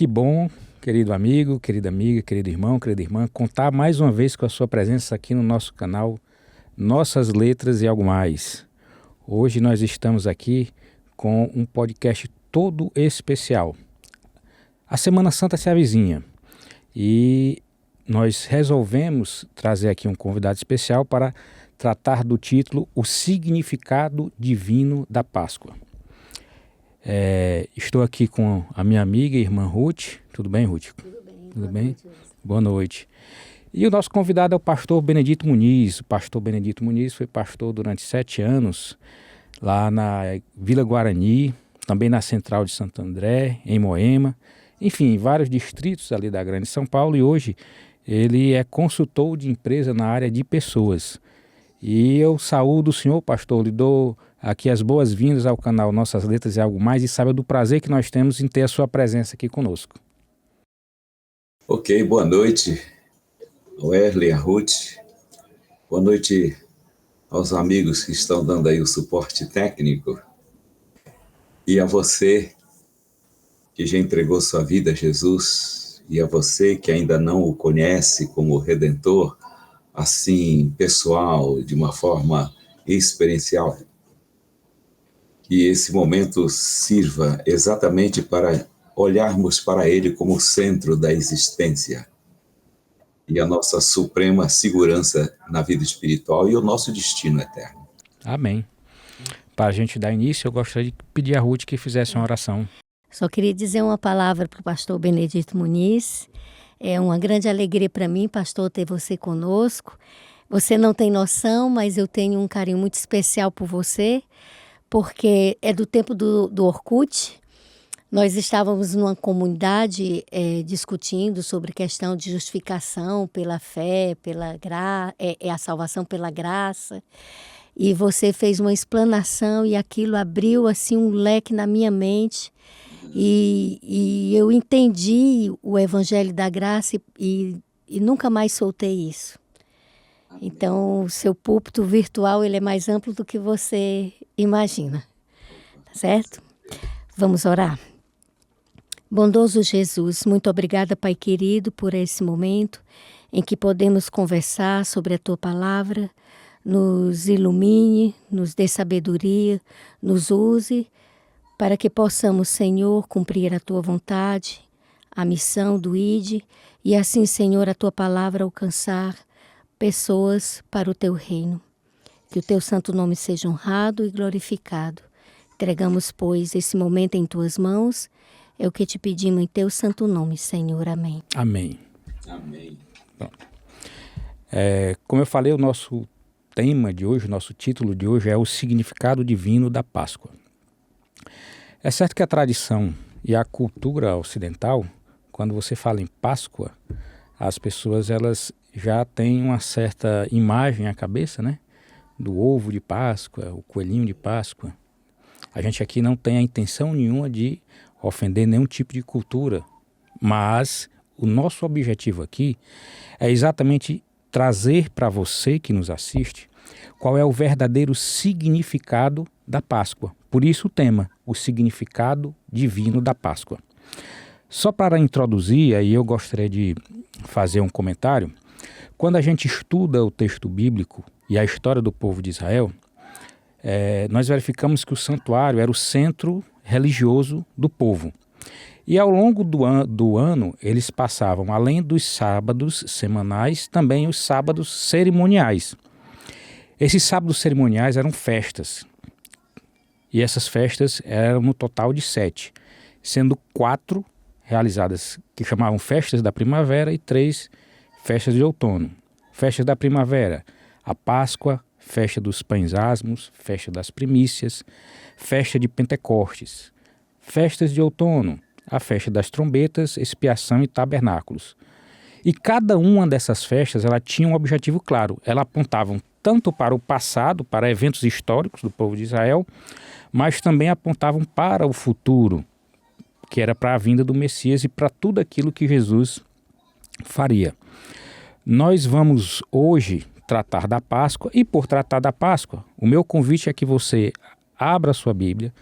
Que bom, querido amigo, querida amiga, querido irmão, querida irmã, contar mais uma vez com a sua presença aqui no nosso canal Nossas Letras e Algo Mais. Hoje nós estamos aqui com um podcast todo especial. A Semana Santa se avizinha e nós resolvemos trazer aqui um convidado especial para tratar do título O Significado Divino da Páscoa. Estou aqui com a minha amiga e irmã Ruth. Tudo bem, Ruth? Tudo bem. Tudo bem? Boa noite. E o nosso convidado é o pastor Benedito Muniz. O pastor Benedito Muniz foi pastor durante 7 anos lá na Vila Guarani, também na Central de Santo André, em Moema, enfim, vários distritos ali da Grande São Paulo, e hoje ele é consultor de empresa na área de pessoas. E eu saúdo o senhor, pastor, lhe dou aqui as boas-vindas ao canal Nossas Letras e Algo Mais, e saiba do prazer que nós temos em ter a sua presença aqui conosco. Ok, boa noite, Wesley, a Ruth. Boa noite aos amigos que estão dando aí o suporte técnico. E a você que já entregou sua vida a Jesus, e a você que ainda não o conhece como Redentor, assim, pessoal, de uma forma experiencial. Que esse momento sirva exatamente para olharmos para Ele como o centro da existência e a nossa suprema segurança na vida espiritual e o nosso destino eterno. Amém. Para a gente dar início, eu gostaria de pedir a Ruth que fizesse uma oração. Só queria dizer uma palavra para o pastor Benedito Muniz. É uma grande alegria para mim, pastor, ter você conosco. Você não tem noção, mas eu tenho um carinho muito especial por você, porque é do tempo do Orkut. Nós estávamos numa comunidade discutindo sobre questão de justificação pela fé, a salvação pela graça. E você fez uma explanação e aquilo abriu assim um leque na minha mente. E eu entendi o Evangelho da Graça e nunca mais soltei isso. Então, o seu púlpito virtual ele é mais amplo do que você imagina. Tá certo? Vamos orar? Bondoso Jesus, muito obrigada, Pai querido, por esse momento em que podemos conversar sobre a Tua Palavra. Nos ilumine, nos dê sabedoria, nos use para que possamos, Senhor, cumprir a Tua vontade, a missão do ID, e assim, Senhor, a Tua Palavra alcançar pessoas para o Teu reino. Que o Teu santo nome seja honrado e glorificado. Entregamos, pois, esse momento em Tuas mãos. É o que te pedimos em Teu santo nome, Senhor. Amém. Amém. Amém. Pronto. Como eu falei, o nosso tema de hoje, o nosso título de hoje é o significado divino da Páscoa. É certo que a tradição e a cultura ocidental, quando você fala em Páscoa, as pessoas elas já têm uma certa imagem à cabeça, né? Do ovo de Páscoa, o coelhinho de Páscoa. A gente aqui não tem a intenção nenhuma de ofender nenhum tipo de cultura, mas o nosso objetivo aqui é exatamente trazer para você que nos assiste qual é o verdadeiro significado da Páscoa. Por isso o tema, o significado divino da Páscoa. Só para introduzir, aí eu gostaria de fazer um comentário. Quando a gente estuda o texto bíblico e a história do povo de Israel, nós verificamos que o santuário era o centro religioso do povo. E ao longo do ano, eles passavam, além dos sábados semanais, também os sábados cerimoniais. Esses sábados cerimoniais eram festas. E essas festas eram no total de 7, sendo 4 realizadas, que chamavam festas da primavera, e 3 festas de outono. Festas da primavera, a Páscoa, festa dos pães asmos, festa das primícias, festa de Pentecostes. Festas de outono, a festa das trombetas, expiação e tabernáculos. E cada uma dessas festas ela tinha um objetivo claro. Elas apontavam tanto para o passado, para eventos históricos do povo de Israel, mas também apontavam para o futuro, que era para a vinda do Messias e para tudo aquilo que Jesus faria. Nós vamos hoje tratar da Páscoa, e por tratar da Páscoa, o meu convite é que você abra a sua Bíblia,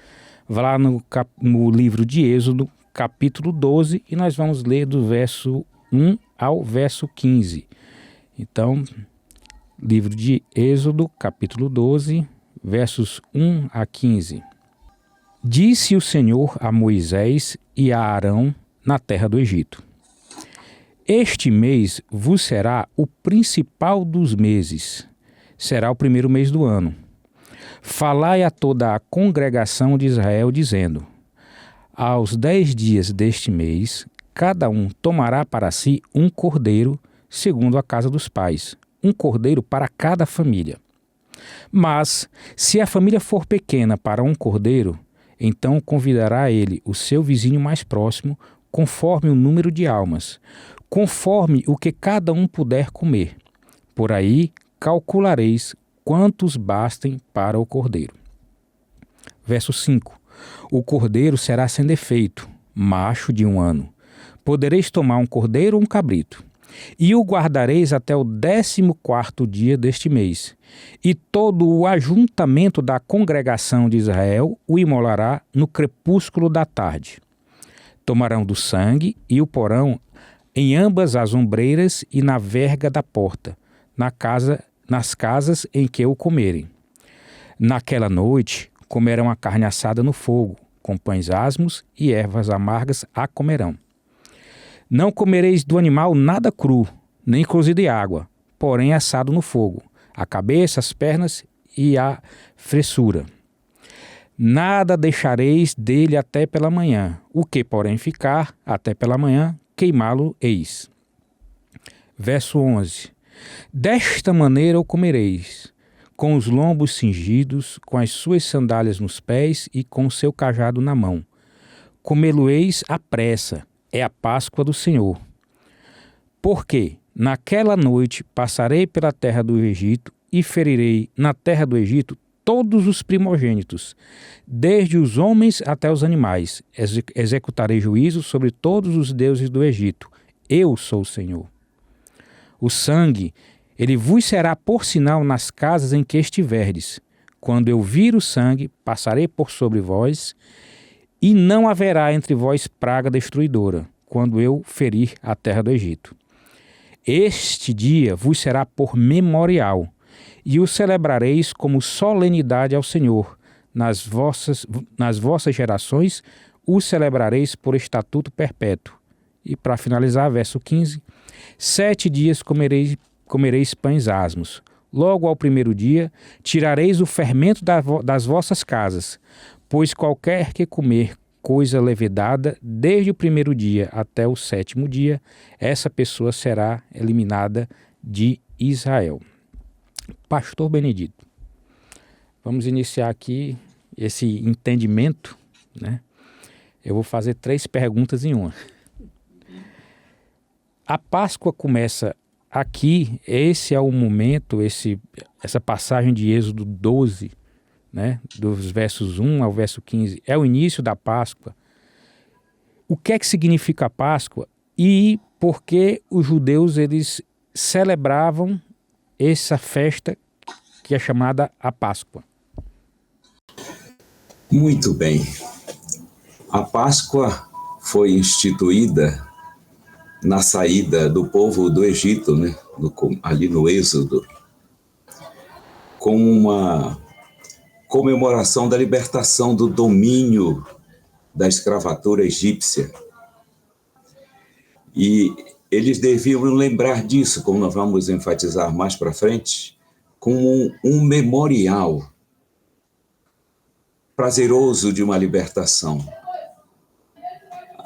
vá lá no livro de Êxodo, capítulo 12, e nós vamos ler do verso 1 ao verso 15. Então, livro de Êxodo, capítulo 12, versos 1 a 15. Disse o Senhor a Moisés e a Arão na terra do Egito: Este mês vos será o principal dos meses, será o primeiro mês do ano. Falai a toda a congregação de Israel, dizendo: Aos 10 dias deste mês, cada um tomará para si um cordeiro, segundo a casa dos pais, um cordeiro para cada família. Mas, se a família for pequena para um cordeiro, então convidará ele o seu vizinho mais próximo, conforme o número de almas, conforme o que cada um puder comer. Por aí calculareis quantos bastem para o cordeiro. Verso 5. O cordeiro será sem defeito, macho de 1 ano. Podereis tomar um cordeiro ou um cabrito, e o guardareis até o 14º dia deste mês. E todo o ajuntamento da congregação de Israel o imolará no crepúsculo da tarde. Tomarão do sangue e o porão em ambas as ombreiras e na verga da porta, nas casas em que o comerem. Naquela noite comerão a carne assada no fogo, com pães asmos e ervas amargas a comerão. Não comereis do animal nada cru, nem cozido em água, porém assado no fogo, a cabeça, as pernas e a fressura. Nada deixareis dele até pela manhã, o que, porém, ficar até pela manhã, queimá-lo-eis. Verso 11. Desta maneira o comereis, com os lombos cingidos, com as suas sandálias nos pés e com o seu cajado na mão. Comê-lo-eis à pressa, é a Páscoa do Senhor. Porque naquela noite passarei pela terra do Egito e ferirei na terra do Egito todos os primogênitos, desde os homens até os animais. Executarei juízo sobre todos os deuses do Egito. Eu sou o Senhor. O sangue, ele vos será por sinal nas casas em que estiverdes. Quando eu vir o sangue, passarei por sobre vós, e não haverá entre vós praga destruidora, quando eu ferir a terra do Egito. Este dia vos será por memorial, e o celebrareis como solenidade ao Senhor. Nas vossas gerações o celebrareis por estatuto perpétuo. E para finalizar, verso 15: 7 dias comereis pães asmos. Logo ao primeiro dia tirareis o fermento das vossas casas, pois qualquer que comer coisa levedada, desde o primeiro dia até o 7º dia, essa pessoa será eliminada de Israel. Pastor Benedito, vamos iniciar aqui esse entendimento, né? Eu vou fazer 3 perguntas em uma. A Páscoa começa aqui, esse é o momento, essa passagem de Êxodo 12, né, dos versos 1 ao verso 15, é o início da Páscoa. O que é que significa a Páscoa e por que os judeus eles celebravam essa festa que é chamada a Páscoa? Muito bem. A Páscoa foi instituída na saída do povo do Egito, né, ali no Êxodo, como uma comemoração da libertação do domínio da escravatura egípcia. E eles deviam lembrar disso, como nós vamos enfatizar mais para frente, como um memorial prazeroso de uma libertação.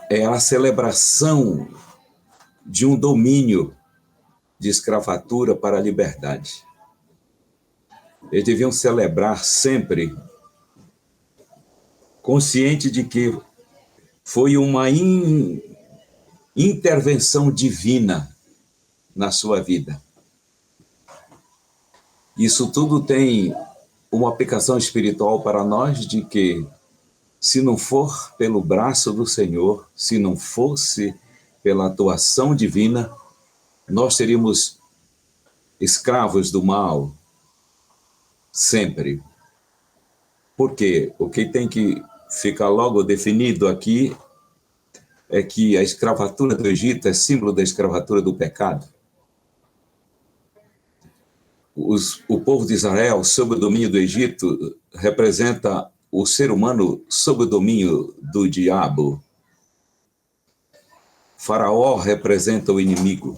É a celebração de um domínio de escravatura para a liberdade. Eles deviam celebrar sempre, consciente de que foi uma intervenção divina na sua vida. Isso tudo tem uma aplicação espiritual para nós de que, se não for pelo braço do Senhor, se não fosse pela atuação divina, nós seríamos escravos do mal, sempre. Porque o que tem que ficar logo definido aqui é que a escravatura do Egito é símbolo da escravatura do pecado. O povo de Israel, sob o domínio do Egito, representa o ser humano sob o domínio do diabo. Faraó representa o inimigo.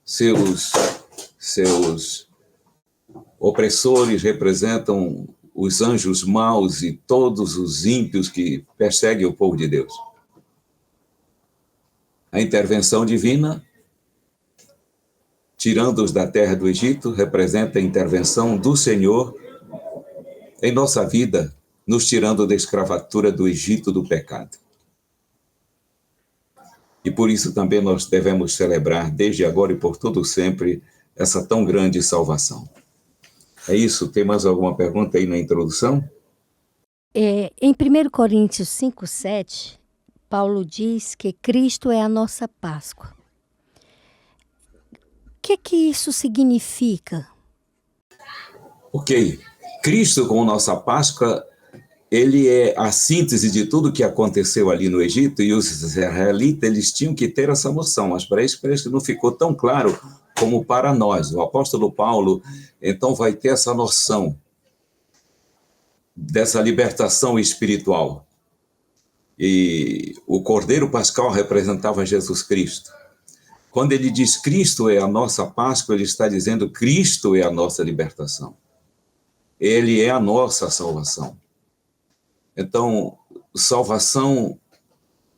Seus opressores representam os anjos maus e todos os ímpios que perseguem o povo de Deus. A intervenção divina, tirando-os da terra do Egito, representa a intervenção do Senhor em nossa vida, nos tirando da escravatura do Egito do pecado. E por isso também nós devemos celebrar, desde agora e por todo sempre, essa tão grande salvação. É isso? Tem mais alguma pergunta aí na introdução? Em 1 Coríntios 5:7, Paulo diz que Cristo é a nossa Páscoa. O que isso significa? Ok. Cristo, como nossa Páscoa, ele é a síntese de tudo que aconteceu ali no Egito, e os israelitas eles tinham que ter essa noção, mas para isso parece que não ficou tão claro como para nós. O apóstolo Paulo, então, vai ter essa noção dessa libertação espiritual. E o Cordeiro Pascal representava Jesus Cristo. Quando ele diz Cristo é a nossa Páscoa, ele está dizendo Cristo é a nossa libertação. Ele é a nossa salvação. Então, salvação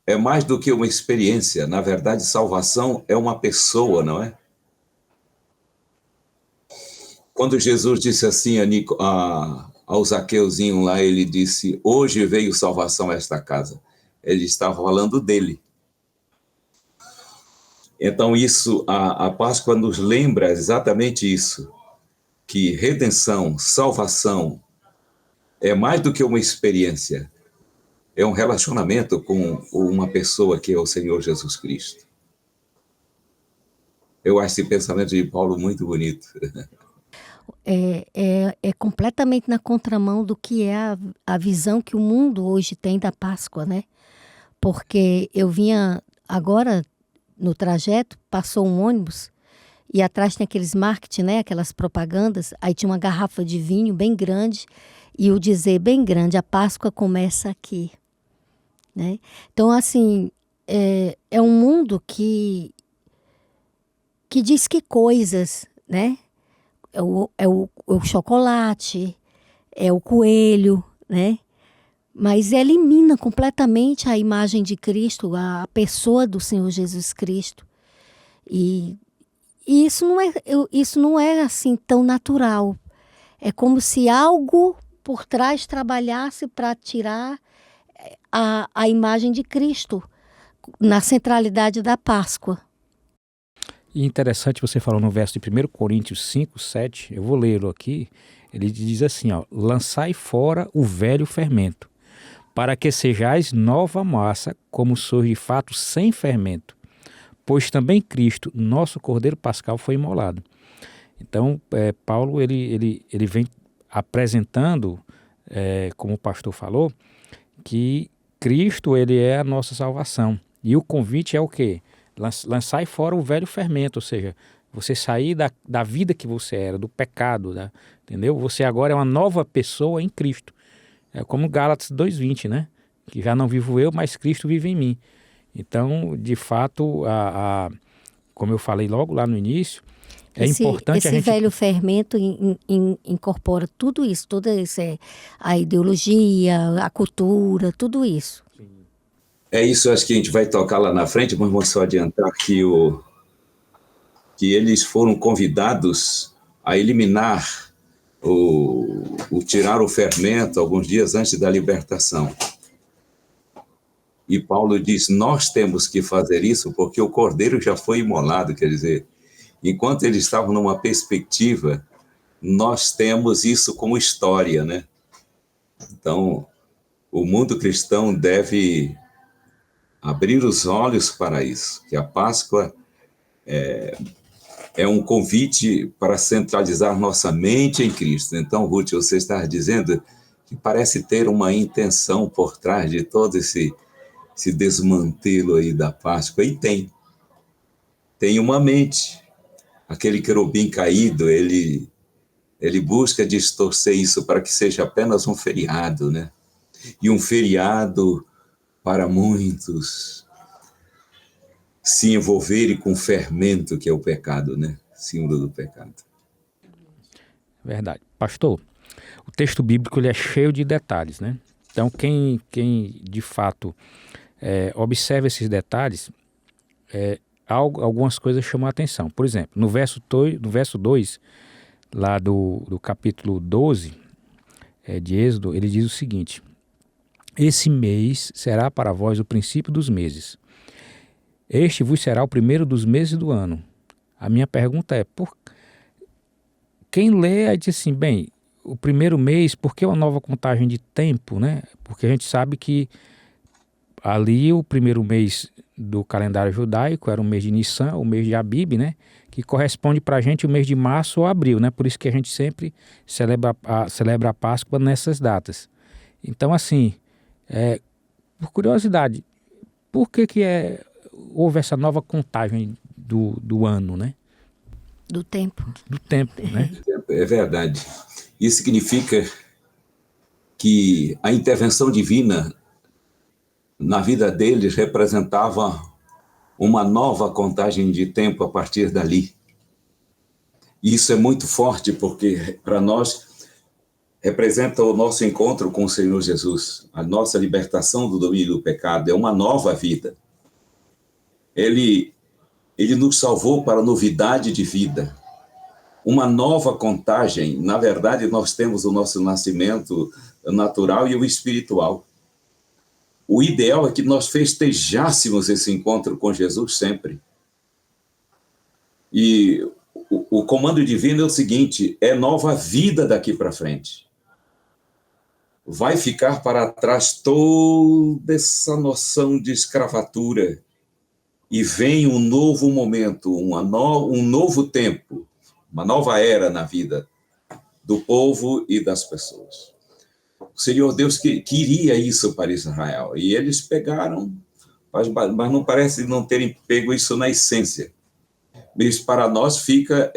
é mais do que uma experiência. Na verdade, salvação é uma pessoa, não é? Quando Jesus disse assim ao Zaqueuzinho lá, ele disse, hoje veio salvação a esta casa. Ele estava falando dele. Então, a Páscoa nos lembra exatamente isso, que redenção, salvação, é mais do que uma experiência, é um relacionamento com uma pessoa que é o Senhor Jesus Cristo. Eu acho esse pensamento de Paulo muito bonito. É completamente na contramão do que é a visão que o mundo hoje tem da Páscoa, né? Porque eu vinha agora no trajeto, passou um ônibus e atrás tem aqueles marketing, né? Aquelas propagandas, aí tinha uma garrafa de vinho bem grande e o dizer bem grande, a Páscoa começa aqui, né? Então, assim, é um mundo que diz que coisas, né? É o chocolate, é o coelho, né? Mas elimina completamente a imagem de Cristo, a pessoa do Senhor Jesus Cristo. E isso não é assim tão natural. É como se algo por trás trabalhasse para tirar a imagem de Cristo na centralidade da Páscoa. E interessante, você falou no verso de 1 Coríntios 5:7, eu vou lê-lo aqui, ele diz assim, ó, lançai fora o velho fermento, para que sejais nova massa, como sois de fato sem fermento, pois também Cristo, nosso Cordeiro Pascal, foi imolado. Então, Paulo ele vem apresentando, como o pastor falou, que Cristo ele é a nossa salvação. E o convite é o quê? Lançai fora o velho fermento, ou seja, você sair da vida que você era, do pecado, entendeu? Você agora é uma nova pessoa em Cristo. É como Gálatas 2:20, né? Que já não vivo eu, mas Cristo vive em mim. Então, de fato, como eu falei logo lá no início, é importante a gente... Esse velho fermento incorpora tudo isso, a ideologia, a cultura, tudo isso. É isso, acho que a gente vai tocar lá na frente, mas vamos só adiantar que eles foram convidados a eliminar, tirar o fermento alguns dias antes da libertação. E Paulo diz, nós temos que fazer isso porque o Cordeiro já foi imolado, quer dizer, enquanto eles estavam numa perspectiva, nós temos isso como história, né? Então, o mundo cristão deve abrir os olhos para isso, que a Páscoa é um convite para centralizar nossa mente em Cristo. Então, Ruth, você está dizendo que parece ter uma intenção por trás de todo esse esse desmantelo aí da Páscoa, e tem uma mente. Aquele querubim caído, ele busca distorcer isso para que seja apenas um feriado, né? E um feriado para muitos se envolverem com o fermento que é o pecado, né? Símbolo do pecado. Verdade. Pastor, o texto bíblico ele é cheio de detalhes, né? Então, quem de fato observa esses detalhes, algumas coisas chamam a atenção. Por exemplo, no verso 2, lá do capítulo 12 de Êxodo, ele diz o seguinte: esse mês será para vós o princípio dos meses. Este vos será o primeiro dos meses do ano. A minha pergunta é, quem lê aí diz assim, bem, o primeiro mês, por que uma nova contagem de tempo, né? Porque a gente sabe que ali o primeiro mês do calendário judaico era o mês de Nissan, o mês de Abib, né? Que corresponde para a gente o mês de março ou abril, né? Por isso que a gente sempre celebra a Páscoa nessas datas. Então, assim, por curiosidade, por que houve essa nova contagem do ano, né? Do tempo. Do tempo, né? É verdade. Isso significa que a intervenção divina na vida deles representava uma nova contagem de tempo a partir dali. E isso é muito forte porque, para nós, representa o nosso encontro com o Senhor Jesus, a nossa libertação do domínio do pecado, é uma nova vida. Ele nos salvou para a novidade de vida. Uma nova contagem, na verdade, nós temos o nosso nascimento natural e o espiritual. O ideal é que nós festejássemos esse encontro com Jesus sempre. E o comando divino é o seguinte, é nova vida daqui para frente. Vai ficar para trás toda essa noção de escravatura e vem um novo momento, um novo tempo, uma nova era na vida do povo e das pessoas. O Senhor Deus queria isso para Israel, e eles pegaram, mas não parece não terem pego isso na essência. Mas para nós fica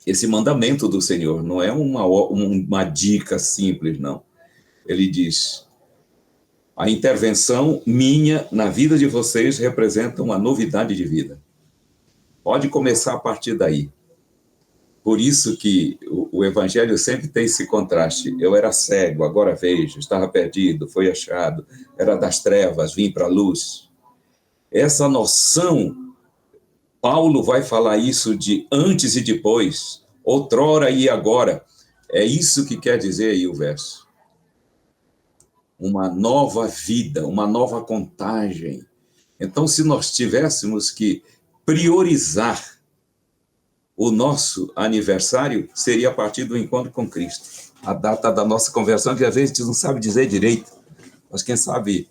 esse mandamento do Senhor, não é uma dica simples, não. Ele diz, a intervenção minha na vida de vocês representa uma novidade de vida. Pode começar a partir daí. Por isso que o Evangelho sempre tem esse contraste. Eu era cego, agora vejo, estava perdido, foi achado, era das trevas, vim para a luz. Essa noção, Paulo vai falar isso de antes e depois, outrora e agora. É isso que quer dizer aí o verso. Uma nova vida, uma nova contagem. Então, se nós tivéssemos que priorizar o nosso aniversário, seria a partir do encontro com Cristo. A data da nossa conversão, que às vezes a gente não sabe dizer direito, mas quem sabe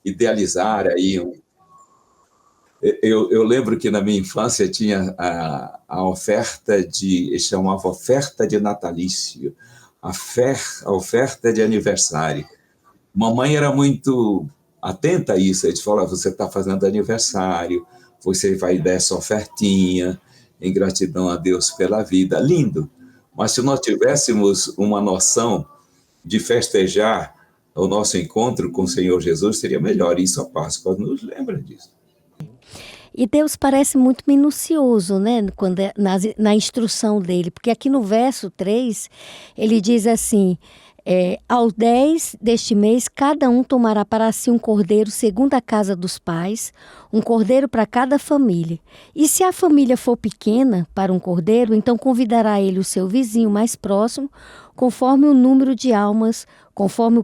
idealizar aí. Eu lembro que na minha infância tinha a oferta chamava oferta de natalício, a oferta de aniversário. Mamãe era muito atenta a isso, a gente falava, você está fazendo aniversário, você vai dar essa ofertinha, em gratidão a Deus pela vida, lindo. Mas se nós tivéssemos uma noção de festejar o nosso encontro com o Senhor Jesus, seria melhor. Isso a Páscoa nos lembra disso. E Deus parece muito minucioso, né, quando na instrução dele, porque aqui no verso 3, ele diz assim, ao 10 deste mês, cada um tomará para si um cordeiro segundo a casa dos pais, um cordeiro para cada família. E se a família for pequena para um cordeiro, então convidará ele o seu vizinho mais próximo, conforme o número de almas, conforme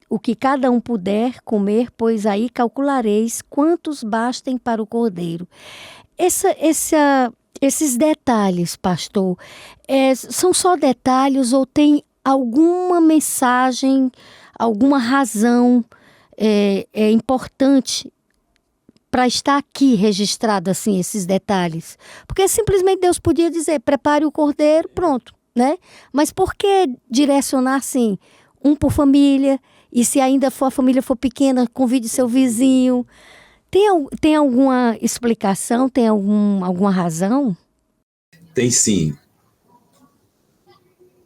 o que cada um puder comer, pois aí calculareis quantos bastem para o cordeiro. Esses detalhes, pastor, são só detalhes ou tem alguma mensagem, alguma razão importante para estar aqui registrado assim esses detalhes? Porque simplesmente Deus podia dizer, prepare o cordeiro, pronto, né? Mas por que direcionar assim, um por família E se ainda for a família for pequena, convide seu vizinho. Tem alguma explicação? Tem alguma razão? Tem sim.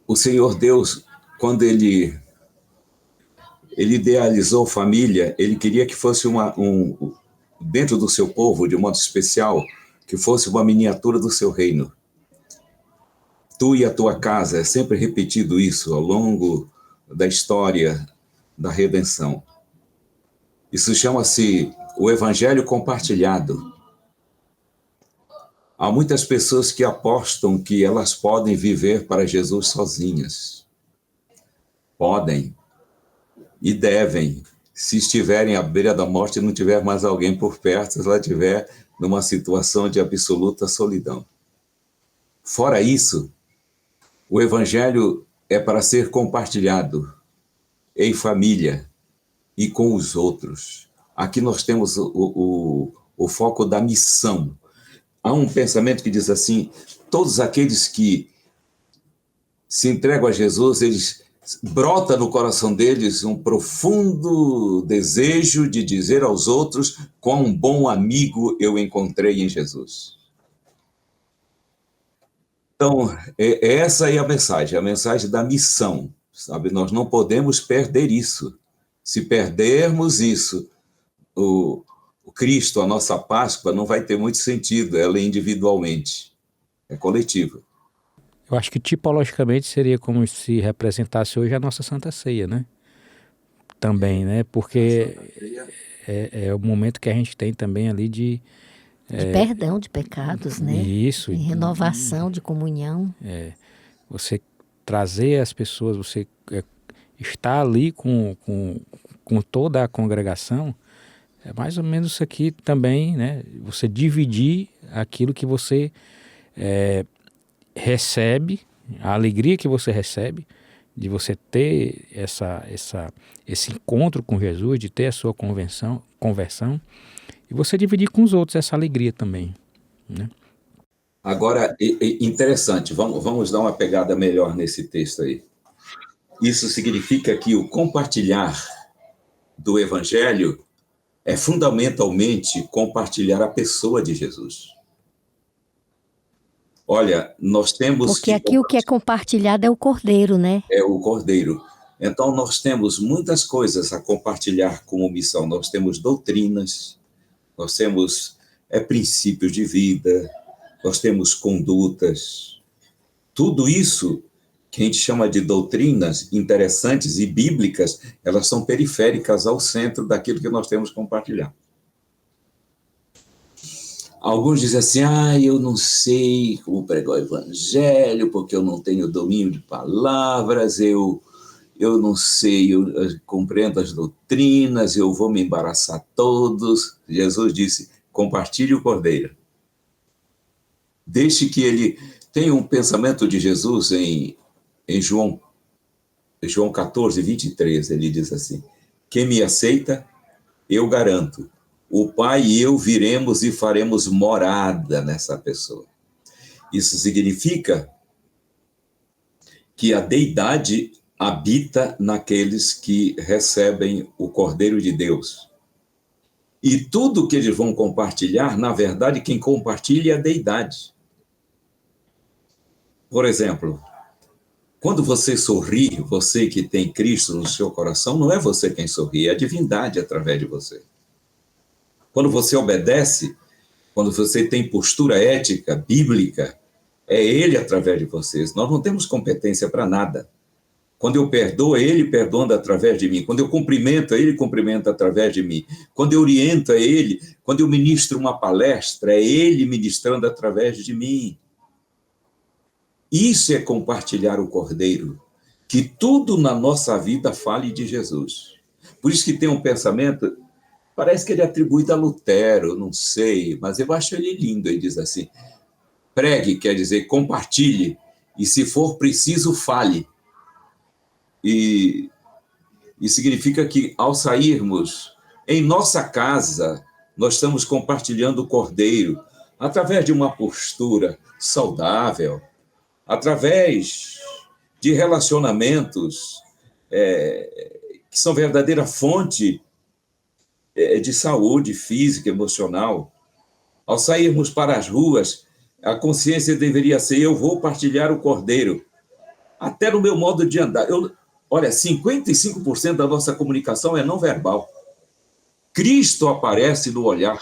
O Senhor Deus, quando Ele idealizou família, Ele queria que fosse dentro do seu povo, de modo especial, que fosse uma miniatura do seu reino. Tu e a tua casa, é sempre repetido isso ao longo da história da redenção. Isso chama-se o evangelho compartilhado. Há muitas pessoas que apostam que elas podem viver para Jesus sozinhas. Podem e devem, se estiverem à beira da morte e não tiver mais alguém por perto, se ela estiver numa situação de absoluta solidão. Fora isso, o evangelho é para ser compartilhado em família e com os outros. Aqui nós temos o foco da missão. Há um pensamento que diz assim: todos aqueles que se entregam a Jesus, eles brota no coração deles um profundo desejo de dizer aos outros quão bom amigo eu encontrei em Jesus. Então, essa é a mensagem da missão, sabe? Nós não podemos perder isso. Se perdermos isso, o Cristo, a nossa Páscoa, não vai ter muito sentido, ela é individualmente, é coletiva. Eu acho que tipologicamente seria como se representasse hoje a nossa Santa Ceia, né? Também, né? Porque é o momento que a gente tem também ali de perdão de pecados, né? Isso. De renovação, de comunhão. Você trazer as pessoas, você estar ali com toda a congregação, é mais ou menos isso aqui também, né? Você dividir aquilo que você recebe, a alegria que você recebe, de você ter esse encontro com Jesus, de ter a sua conversão, e você dividir com os outros essa alegria também, né? Agora, interessante, vamos dar uma pegada melhor nesse texto aí. Isso significa que o compartilhar do Evangelho é fundamentalmente compartilhar a pessoa de Jesus. Olha, nós temos Porque aqui o que é compartilhado é o Cordeiro, né? É o Cordeiro. Então, nós temos muitas coisas a compartilhar como missão. Nós temos doutrinas, nós temos princípios de vida, nós temos condutas. Tudo isso que a gente chama de doutrinas interessantes e bíblicas, elas são periféricas ao centro daquilo que nós temos que compartilhar. Alguns dizem assim: eu não sei como pregar o evangelho, porque eu não tenho domínio de palavras, eu não sei, eu compreendo as doutrinas, eu vou me embaraçar todos. Jesus disse: compartilhe o Cordeiro. Deixe que ele tenha um pensamento de Jesus em João 14, 23, ele diz assim: quem me aceita, eu garanto, o Pai e eu viremos e faremos morada nessa pessoa. Isso significa que a deidade habita naqueles que recebem o Cordeiro de Deus. E tudo que eles vão compartilhar, na verdade, quem compartilha é a deidade. Por exemplo, quando você sorri, você que tem Cristo no seu coração, não é você quem sorri, é a divindade através de você. Quando você obedece, quando você tem postura ética, bíblica, é Ele através de vocês. Nós não temos competência para nada. Quando eu perdoo, é Ele perdoando através de mim. Quando eu cumprimento, é Ele cumprimenta através de mim. Quando eu oriento, é Ele. Quando eu ministro uma palestra, é Ele ministrando através de mim. Isso é compartilhar o Cordeiro. Que tudo na nossa vida fale de Jesus. Por isso que tem um pensamento, parece que ele é atribuído a Lutero, não sei, mas eu acho ele lindo. Ele diz assim: pregue, quer dizer, compartilhe, e se for preciso, fale. E significa que, ao sairmos em nossa casa, nós estamos compartilhando o Cordeiro, através de uma postura saudável, através de relacionamentos que são verdadeira fonte de saúde física, emocional. Ao sairmos para as ruas, a consciência deveria ser: eu vou partilhar o Cordeiro. Até no meu modo de andar. Olha, 55% da nossa comunicação é não verbal. Cristo aparece no olhar.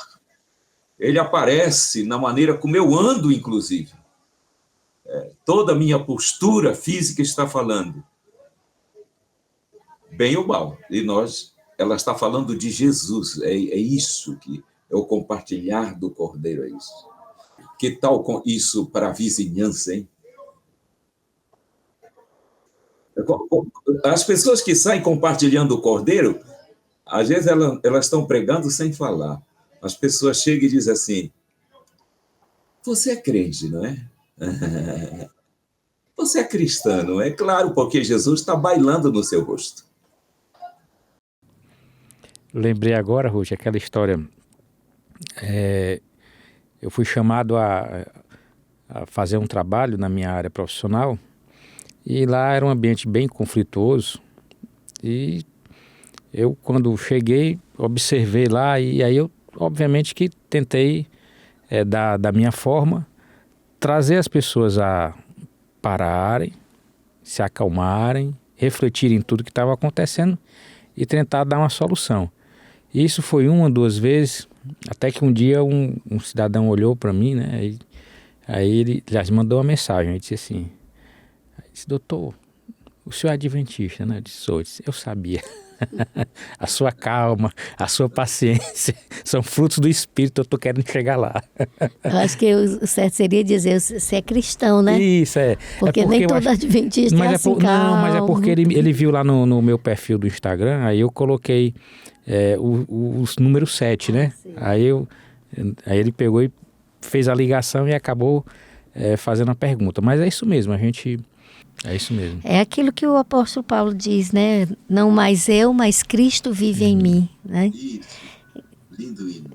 Ele aparece na maneira como eu ando, inclusive. Toda a minha postura física está falando, bem ou mal. E ela está falando de Jesus. É isso que é o compartilhar do Cordeiro, é isso. Que tal com isso para a vizinhança, hein? As pessoas que saem compartilhando o Cordeiro, às vezes elas estão pregando sem falar. As pessoas chegam e dizem assim: você é crente, não é? Você é cristão, não é? Claro, porque Jesus está bailando no seu rosto. Lembrei agora, Ruth, aquela história. Eu fui chamado a fazer um trabalho na minha área profissional, e lá era um ambiente bem conflituoso, e eu, quando cheguei, observei lá, e aí eu, obviamente, que tentei, da minha forma, trazer as pessoas a pararem, se acalmarem, refletirem em tudo que estava acontecendo e tentar dar uma solução. E isso foi uma, duas vezes, até que um dia um cidadão olhou para mim, né? Aí ele já mandou uma mensagem, ele disse assim, doutor, o senhor é adventista, né? Eu disse, sou. Eu sabia. A sua calma, a sua paciência são frutos do Espírito, eu estou querendo chegar lá. Eu acho que o certo seria dizer, você é cristão, né? Isso, porque nem todo adventista é assim, calmo. Não, mas é porque ele viu lá no meu perfil do Instagram, aí eu coloquei os número 7, né? Aí ele pegou e fez a ligação e acabou fazendo a pergunta. Mas é isso mesmo, é isso mesmo. É aquilo que o apóstolo Paulo diz, né? Não mais eu, mas Cristo vive em mim, né? Isso. Lindo hino.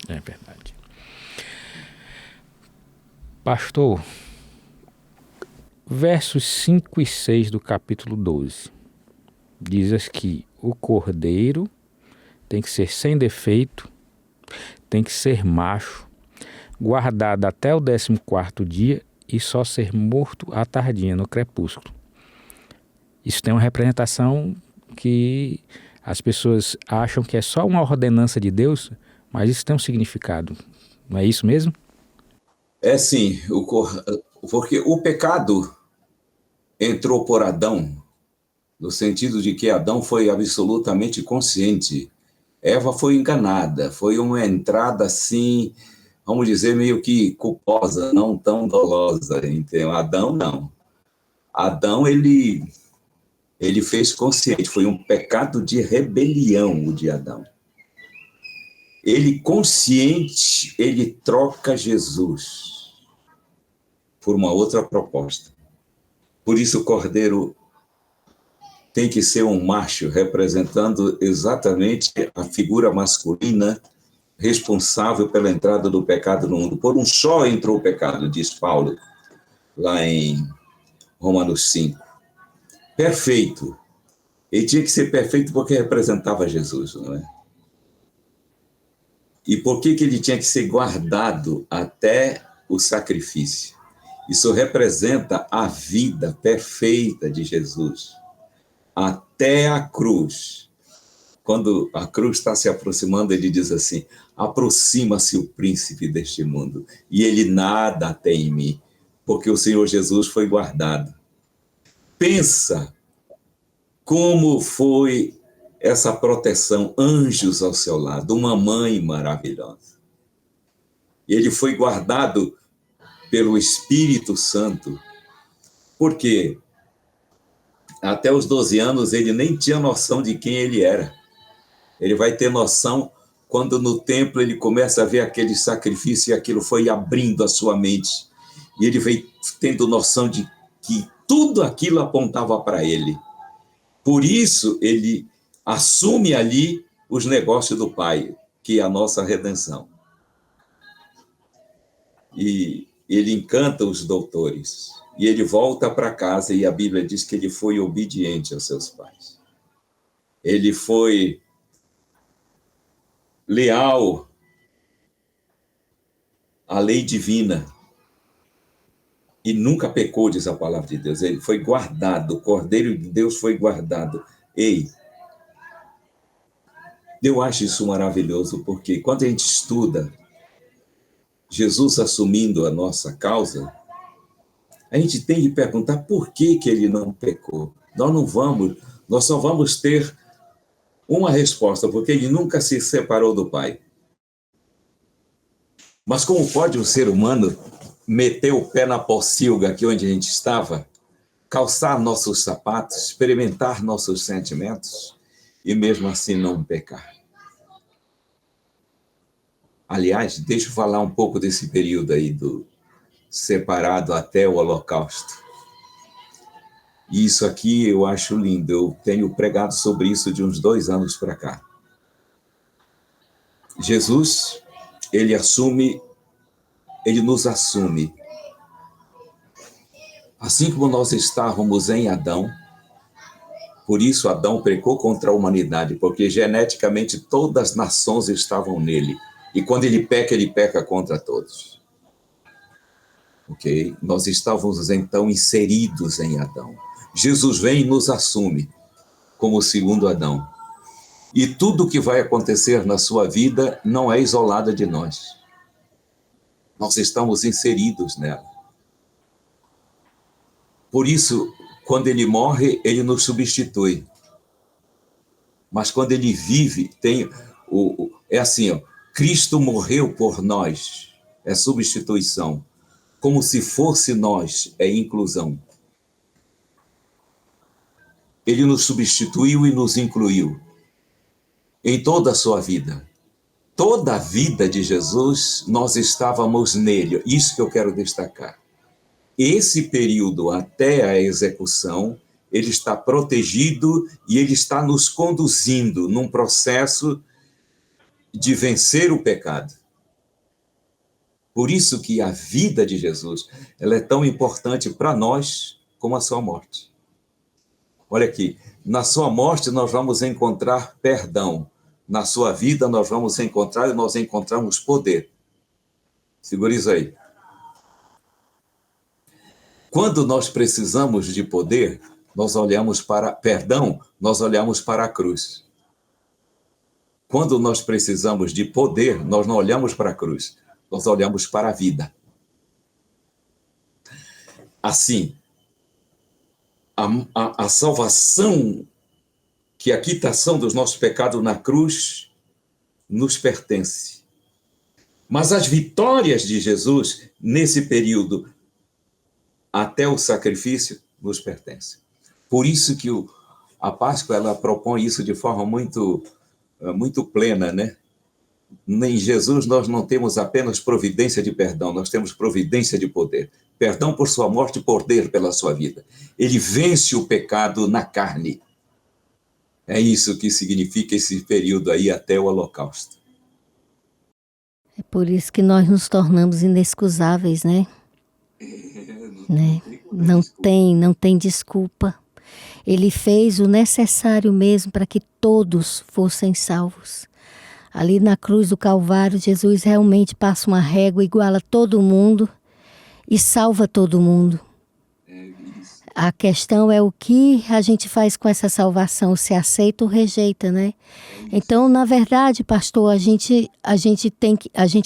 É verdade. Pastor, versos 5 e 6 do capítulo 12, diz que o cordeiro tem que ser sem defeito, tem que ser macho, guardado até o 14º dia e só ser morto à tardinha, no crepúsculo. Isso tem uma representação que as pessoas acham que é só uma ordenança de Deus, mas isso tem um significado. Não é isso mesmo? É sim, porque o pecado entrou por Adão, no sentido de que Adão foi absolutamente consciente. Eva foi enganada, foi uma entrada assim, vamos dizer, meio que culposa, não tão dolosa. Então, Adão não. Adão, ele fez consciente, foi um pecado de rebelião o de Adão. Ele consciente, ele troca Jesus por uma outra proposta. Por isso o cordeiro tem que ser um macho, representando exatamente a figura masculina responsável pela entrada do pecado no mundo. Por um só entrou o pecado, diz Paulo, lá em Romanos 5. Perfeito. Ele tinha que ser perfeito porque representava Jesus, não é? E por que ele tinha que ser guardado até o sacrifício? Isso representa a vida perfeita de Jesus, até a cruz. Quando a cruz está se aproximando, ele diz assim, aproxima-se o príncipe deste mundo, e ele nada tem em mim, porque o Senhor Jesus foi guardado. Pensa como foi essa proteção, anjos ao seu lado, uma mãe maravilhosa. Ele foi guardado pelo Espírito Santo, porque até os 12 anos ele nem tinha noção de quem ele era. Ele vai ter noção quando no templo ele começa a ver aquele sacrifício e aquilo foi abrindo a sua mente. E ele veio tendo noção de que tudo aquilo apontava para ele. Por isso ele assume ali os negócios do Pai, que é a nossa redenção. E ele encanta os doutores. E ele volta para casa e a Bíblia diz que ele foi obediente aos seus pais. ele foi leal à lei divina e nunca pecou, diz a palavra de Deus. Ele foi guardado, o Cordeiro de Deus foi guardado. Ei, eu acho isso maravilhoso, porque quando a gente estuda Jesus assumindo a nossa causa, a gente tem que perguntar por que ele não pecou. Nós só vamos ter uma resposta, porque ele nunca se separou do Pai. Mas como pode um ser humano meter o pé na pocilga aqui onde a gente estava, calçar nossos sapatos, experimentar nossos sentimentos e mesmo assim não pecar? Aliás, deixa eu falar um pouco desse período aí do separado até o Holocausto. E isso aqui eu acho lindo. Eu tenho pregado sobre isso de uns 2 anos para cá. Jesus, ele nos assume. Assim como nós estávamos em Adão, por isso Adão pecou contra a humanidade, porque geneticamente todas as nações estavam nele. E quando ele peca contra todos. Ok? Nós estávamos então inseridos em Adão. Jesus vem e nos assume como o segundo Adão. E tudo que vai acontecer na sua vida não é isolado de nós. Nós estamos inseridos nela. Por isso, quando ele morre, ele nos substitui. Mas quando ele vive, é assim, ó, Cristo morreu por nós, é substituição. Como se fosse nós, é inclusão. Ele nos substituiu e nos incluiu em toda a sua vida. Toda a vida de Jesus, nós estávamos nele. Isso que eu quero destacar. Esse período até a execução, ele está protegido e ele está nos conduzindo num processo de vencer o pecado. Por isso que a vida de Jesus, ela é tão importante para nós como a sua morte. Olha aqui, na sua morte nós vamos encontrar perdão. Na sua vida nós encontramos poder. Segura isso aí. Quando nós precisamos de poder, nós olhamos para a cruz. Quando nós precisamos de poder, nós não olhamos para a cruz, nós olhamos para a vida. Assim, a salvação, que a quitação dos nossos pecados na cruz, nos pertence. Mas as vitórias de Jesus, nesse período, até o sacrifício, nos pertencem. Por isso que a Páscoa, ela propõe isso de forma muito plena, né? Em Jesus nós não temos apenas providência de perdão, nós temos providência de poder. Perdão por sua morte, poder pela sua vida. Ele vence o pecado na carne. É isso que significa esse período aí até o Holocausto. É por isso que nós nos tornamos inexcusáveis, né? Não tem desculpa. Ele fez o necessário mesmo para que todos fossem salvos. Ali na cruz do Calvário, Jesus realmente passa uma régua, iguala todo mundo e salva todo mundo. A questão é o que a gente faz com essa salvação, se aceita ou rejeita, né? Então, na verdade, pastor, a gente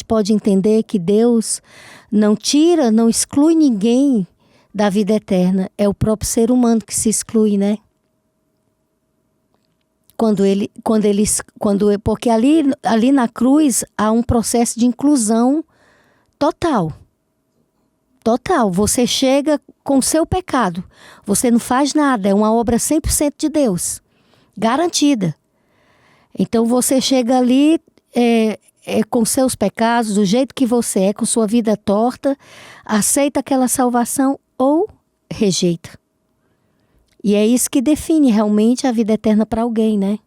pode entender que Deus não tira, não exclui ninguém da vida eterna. É o próprio ser humano que se exclui, né? Porque ali na cruz há um processo de inclusão total. Total. Você chega com o seu pecado. Você não faz nada. É uma obra 100% de Deus. Garantida. Então você chega ali com seus pecados, do jeito que você é, com sua vida torta, aceita aquela salvação ou rejeita. E é isso que define realmente a vida eterna para alguém, né?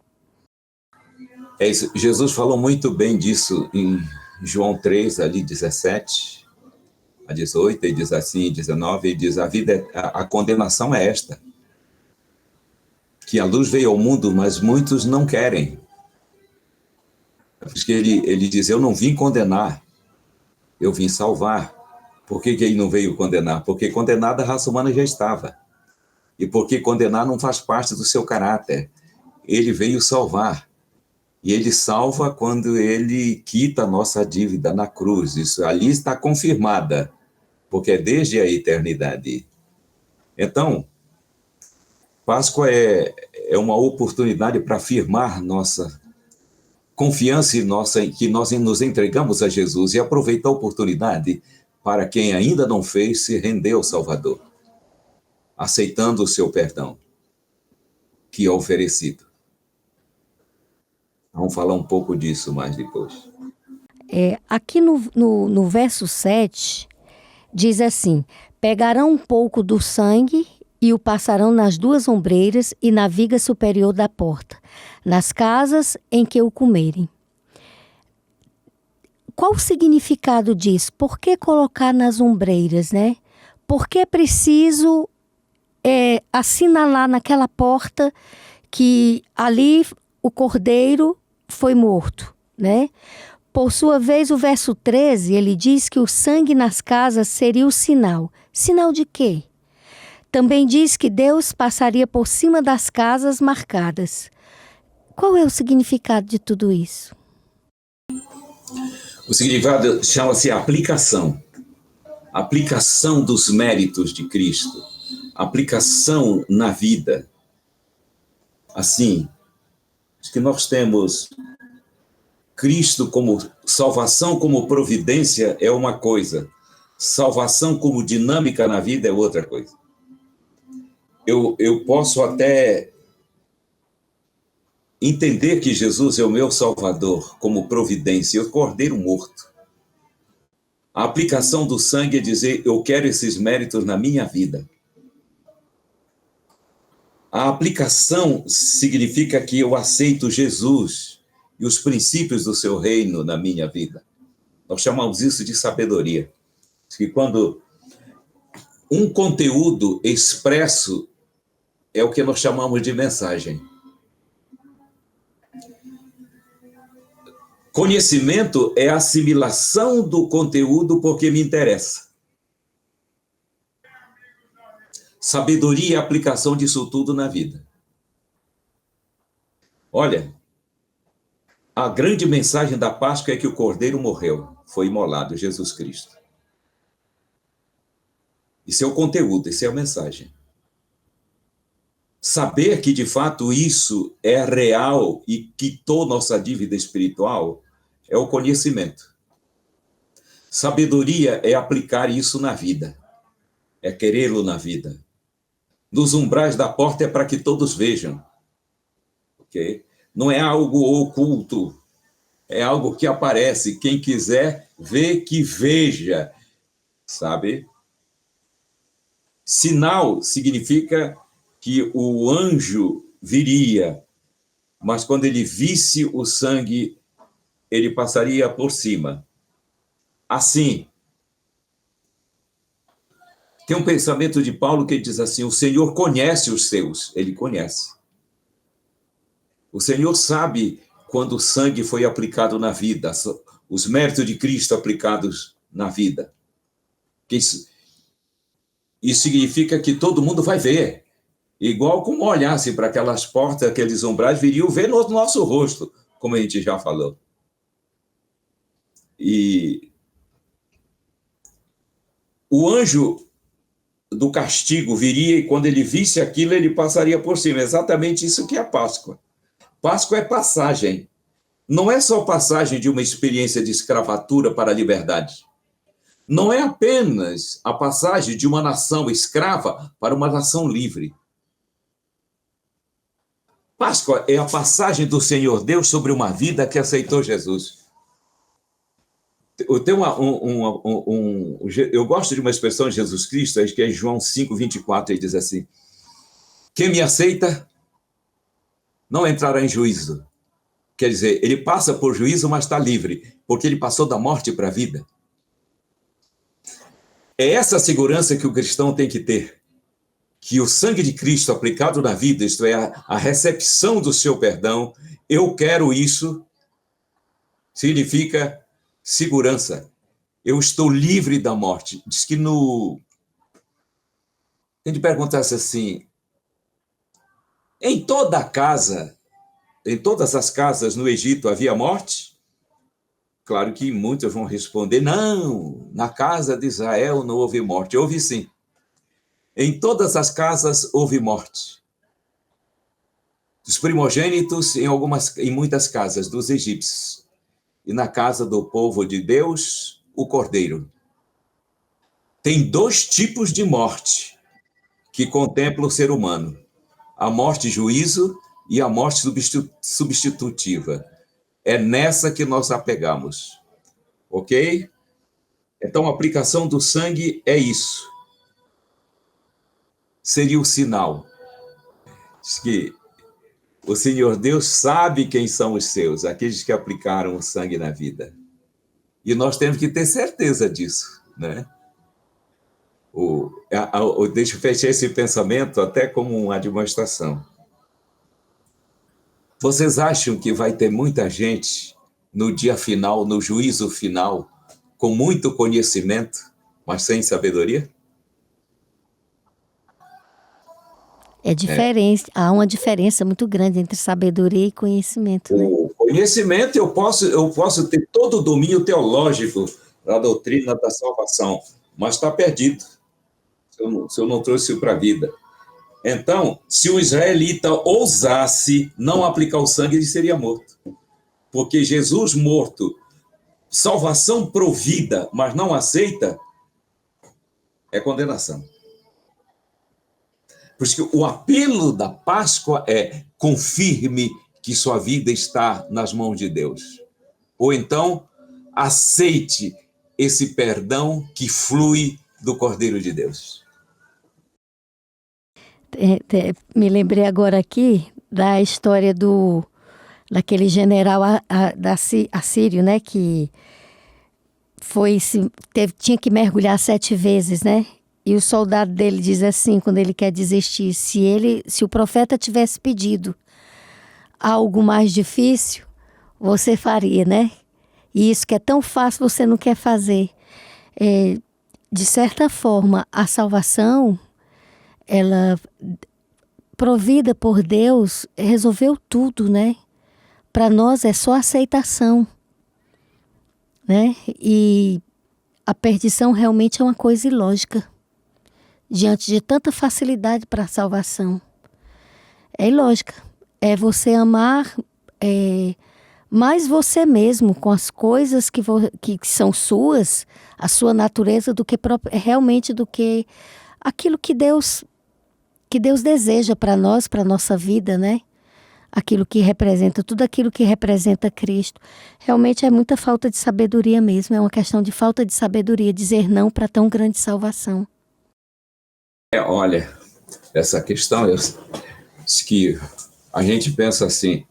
É isso. Jesus falou muito bem disso em João 3, ali 17 a 18, e diz assim, 19, e diz: a condenação é esta, que a luz veio ao mundo, mas muitos não querem. Porque ele diz, eu não vim condenar, eu vim salvar. Por que ele não veio condenar? Porque condenada a raça humana já estava. E porque condenar não faz parte do seu caráter. Ele veio salvar. E ele salva quando ele quita a nossa dívida na cruz. Isso ali está confirmada, porque é desde a eternidade. Então, Páscoa é uma oportunidade para afirmar nossa confiança em que nós nos entregamos a Jesus e aproveitar a oportunidade para quem ainda não fez se render ao Salvador, aceitando o seu perdão, que é oferecido. Vamos falar um pouco disso mais depois. Aqui no verso 7, diz assim: pegarão um pouco do sangue e o passarão nas duas ombreiras e na viga superior da porta, nas casas em que o comerem. Qual o significado disso? Por que colocar nas ombreiras, né? Por que é preciso assinalar naquela porta que ali o cordeiro foi morto, né? Por sua vez, o verso 13, ele diz que o sangue nas casas seria o sinal. Sinal de quê? Também diz que Deus passaria por cima das casas marcadas. Qual é o significado de tudo isso? O significado chama-se aplicação. Aplicação dos méritos de Cristo. Aplicação na vida. Assim, que nós temos Cristo como salvação, como providência é uma coisa. Salvação como dinâmica na vida é outra coisa. Eu posso até entender que Jesus é o meu Salvador como providência, o cordeiro morto. A aplicação do sangue é dizer, eu quero esses méritos na minha vida. A aplicação significa que eu aceito Jesus e os princípios do seu reino na minha vida. Nós chamamos isso de sabedoria. Que quando um conteúdo expresso é o que nós chamamos de mensagem. Conhecimento é a assimilação do conteúdo porque me interessa. Sabedoria é a aplicação disso tudo na vida. Olha, a grande mensagem da Páscoa é que o Cordeiro morreu, foi imolado, Jesus Cristo. Isso é o conteúdo, isso é a mensagem. Saber que, de fato, isso é real e quitou nossa dívida espiritual é o conhecimento. Sabedoria é aplicar isso na vida, é querê-lo na vida. Nos umbrais da porta é para que todos vejam. Okay? Não é algo oculto, é algo que aparece. Quem quiser ver, que veja, sabe? Sinal significa que o anjo viria, mas quando ele visse o sangue, ele passaria por cima. Assim, tem um pensamento de Paulo que diz assim, o Senhor conhece os seus, ele conhece. O Senhor sabe quando o sangue foi aplicado na vida, os méritos de Cristo aplicados na vida. Isso significa que todo mundo vai ver. Igual como olhasse para aquelas portas, aqueles umbrais, viriam ver no nosso rosto, como a gente já falou. E o anjo do castigo viria e quando ele visse aquilo, ele passaria por cima. Exatamente isso que é a Páscoa. Páscoa é passagem. Não é só passagem de uma experiência de escravatura para a liberdade. Não é apenas a passagem de uma nação escrava para uma nação livre. Páscoa é a passagem do Senhor Deus sobre uma vida que aceitou Jesus. Eu gosto de uma expressão de Jesus Cristo, acho que é João 5:24, ele diz assim, quem me aceita não entrará em juízo. Quer dizer, ele passa por juízo, mas está livre, porque ele passou da morte para a vida. É essa a segurança que o cristão tem que ter. que o sangue de Cristo aplicado na vida, isto é, a recepção do seu perdão, eu quero isso, significa segurança. Eu estou livre da morte. Diz que a gente perguntasse assim, em todas as casas no Egito havia morte? Claro que muitos vão responder, não, na casa de Israel não houve morte. Houve sim. Em todas as casas houve morte. Os primogênitos em muitas casas dos egípcios. E na casa do povo de Deus, o cordeiro. Tem 2 tipos de morte que contemplam o ser humano. A morte juízo e a morte substitutiva. É nessa que nós apegamos. Ok? Então, a aplicação do sangue é isso. Seria o sinal. Diz que o Senhor Deus sabe quem são os seus, aqueles que aplicaram o sangue na vida. E nós temos que ter certeza disso, né? Deixa eu fechar esse pensamento até como uma demonstração. Vocês acham que vai ter muita gente no dia final, no juízo final, com muito conhecimento, mas sem sabedoria? É diferente, há uma diferença muito grande entre sabedoria e conhecimento, né? O conhecimento, eu posso ter todo o domínio teológico da doutrina da salvação, mas está perdido, se eu não trouxe para a vida. Então, se o israelita ousasse não aplicar o sangue, ele seria morto. Porque Jesus morto, salvação provida, mas não aceita, é condenação. Por isso que o apelo da Páscoa é: confirme que sua vida está nas mãos de Deus. Ou então, aceite esse perdão que flui do Cordeiro de Deus. Me lembrei agora aqui da história daquele general assírio, né, que tinha que mergulhar 7 vezes, né? E o soldado dele diz assim, quando ele quer desistir, se o profeta tivesse pedido algo mais difícil, você faria, né? E isso que é tão fácil, você não quer fazer. De certa forma, a salvação, ela, provida por Deus, resolveu tudo, né? Para nós é só aceitação, né? E a perdição realmente é uma coisa ilógica. Diante de tanta facilidade para a salvação. É ilógica. É você amar mais você mesmo, com as coisas que são suas, a sua natureza, realmente do que aquilo que Deus deseja para nós, para a nossa vida, né? Aquilo que representa, tudo aquilo que representa Cristo. Realmente é muita falta de sabedoria mesmo, é uma questão de falta de sabedoria, dizer não para tão grande salvação. Olha, essa questão que a gente pensa assim,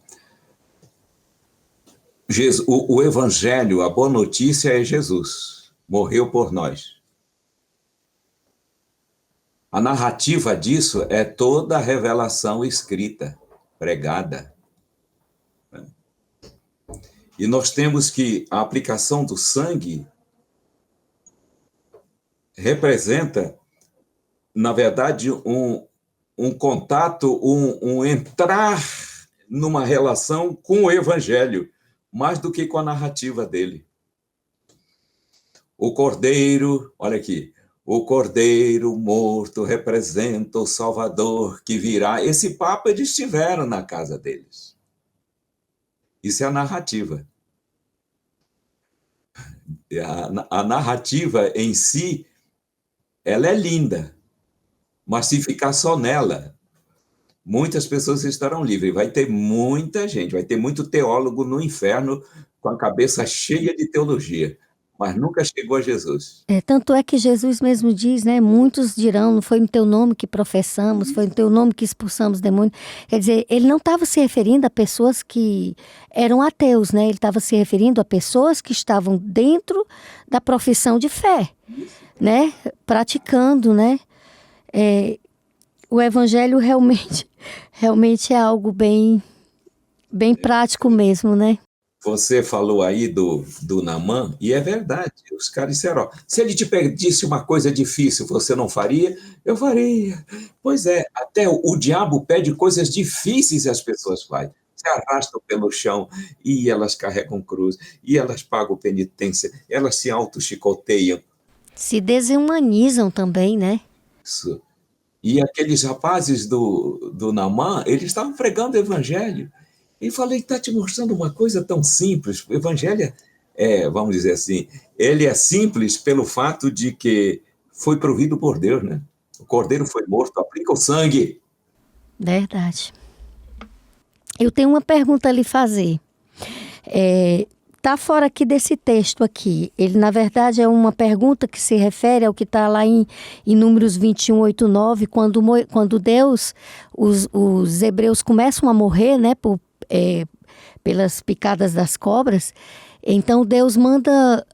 o Evangelho, a boa notícia é Jesus, morreu por nós. A narrativa disso é toda a revelação escrita, pregada. E nós temos que a aplicação do sangue representa, na verdade, um contato, um entrar numa relação com o Evangelho, mais do que com a narrativa dele. O Cordeiro, olha aqui, o Cordeiro morto representa o Salvador que virá. Esse papo eles tiveram na casa deles. Isso é a narrativa. A narrativa em si, ela é linda. Mas se ficar só nela, muitas pessoas estarão livres. Vai ter muita gente, vai ter muito teólogo no inferno com a cabeça cheia de teologia, mas nunca chegou a Jesus. Tanto é que Jesus mesmo diz, né? Muitos dirão, não foi no teu nome que professamos, foi no teu nome que expulsamos demônios. Quer dizer, ele não estava se referindo a pessoas que eram ateus, né? Ele estava se referindo a pessoas que estavam dentro da profissão de fé, né? Praticando, né? o evangelho realmente é algo bem prático mesmo, né? Você falou aí do Naamã, e é verdade. Os caras disseram, ó, se ele te pedisse uma coisa difícil, você não faria? Eu faria. Pois é, até o diabo pede coisas difíceis e as pessoas fazem. Se arrastam pelo chão, e elas carregam cruz, e elas pagam penitência, elas se auto-chicoteiam. Se desumanizam também, né? Isso. E aqueles rapazes do Naamã, eles estavam pregando o evangelho. E falei, está te mostrando uma coisa tão simples. O evangelho vamos dizer assim, ele é simples pelo fato de que foi provido por Deus, né? O cordeiro foi morto, aplica o sangue. Verdade. Eu tenho uma pergunta a lhe fazer. Tá fora aqui desse texto aqui. Ele, na verdade, é uma pergunta que se refere ao que está lá em Números 21, 8, 9, quando Deus, os hebreus começam a morrer, né, pelas picadas das cobras. Então Deus manda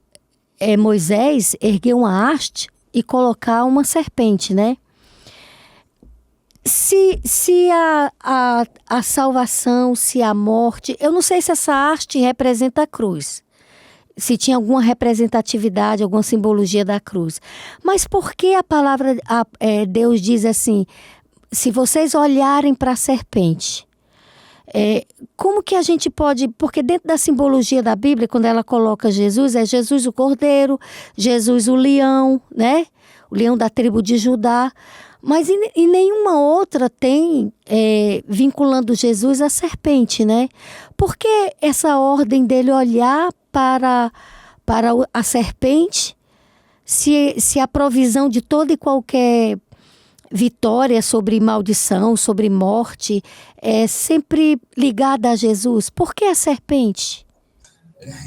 Moisés erguer uma haste e colocar uma serpente, né? Se a salvação, se a morte... Eu não sei se essa haste representa a cruz. Se tinha alguma representatividade, alguma simbologia da cruz. Mas por que a palavra... Deus diz assim, se vocês olharem para a serpente... como que a gente pode... Porque dentro da simbologia da Bíblia, quando ela coloca Jesus, é Jesus o cordeiro, Jesus o leão, né? O leão da tribo de Judá. Mas e nenhuma outra tem vinculando Jesus à serpente, né? Por que essa ordem dele olhar para a serpente, se a provisão de toda e qualquer vitória sobre maldição, sobre morte, é sempre ligada a Jesus? Por que a serpente?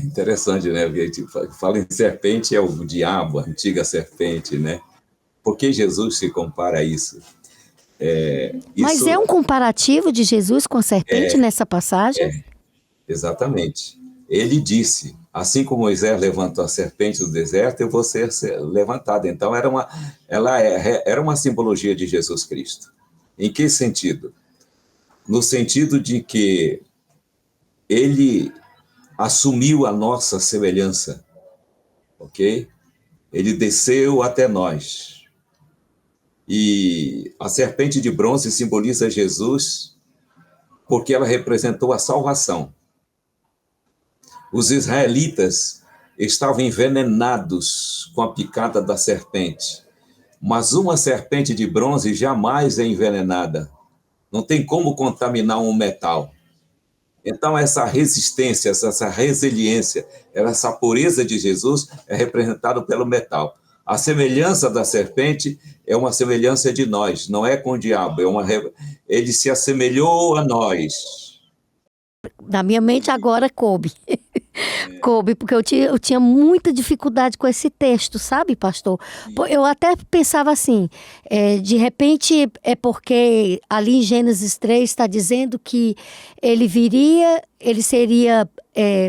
Interessante, né? Porque a gente fala em serpente, é o diabo, a antiga serpente, né? Por que Jesus se compara a isso? Mas é um comparativo de Jesus com a serpente nessa passagem? Exatamente. Ele disse, assim como Moisés levantou a serpente do deserto, eu vou ser levantado. Então, ela era uma simbologia de Jesus Cristo. Em que sentido? No sentido de que ele assumiu a nossa semelhança, ok? Ele desceu até nós. E a serpente de bronze simboliza Jesus porque ela representou a salvação. Os israelitas estavam envenenados com a picada da serpente, mas uma serpente de bronze jamais é envenenada. Não tem como contaminar um metal. Então, essa resistência, essa resiliência, essa pureza de Jesus é representada pelo metal. A semelhança da serpente é uma semelhança de nós, não é com o diabo, ele se assemelhou a nós. Na minha mente agora coube. Coube, porque eu tinha muita dificuldade com esse texto, sabe, pastor? Eu até pensava assim, de repente é porque ali em Gênesis 3 está dizendo que ele seria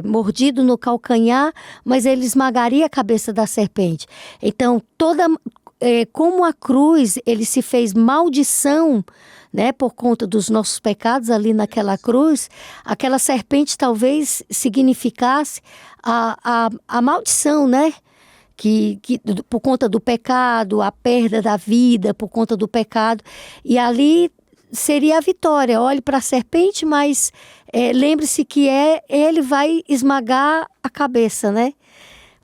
mordido no calcanhar, mas ele esmagaria a cabeça da serpente. Então, como a cruz, ele se fez maldição, né, por conta dos nossos pecados ali naquela cruz, aquela serpente talvez significasse a maldição, né? Que por conta do pecado, a perda da vida por conta do pecado. E ali seria a vitória. Olhe para a serpente, mas lembre-se que ele vai esmagar a cabeça, né?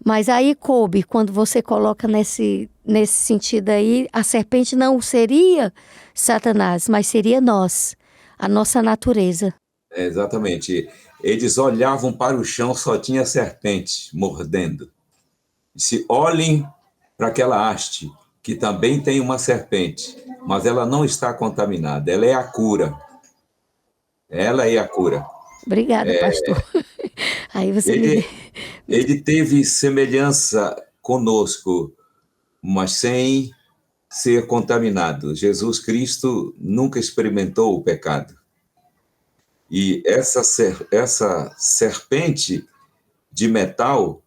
Mas aí coube, quando você coloca nesse sentido aí, a serpente não seria Satanás, mas seria nós, a nossa natureza. Exatamente. Eles olhavam para o chão, só tinha serpente mordendo. Se olhem para aquela haste, que também tem uma serpente, mas ela não está contaminada, ela é a cura. Ela é a cura. Obrigada, pastor. Aí você ele teve semelhança conosco, mas sem ser contaminado. Jesus Cristo nunca experimentou o pecado. E essa serpente de metal,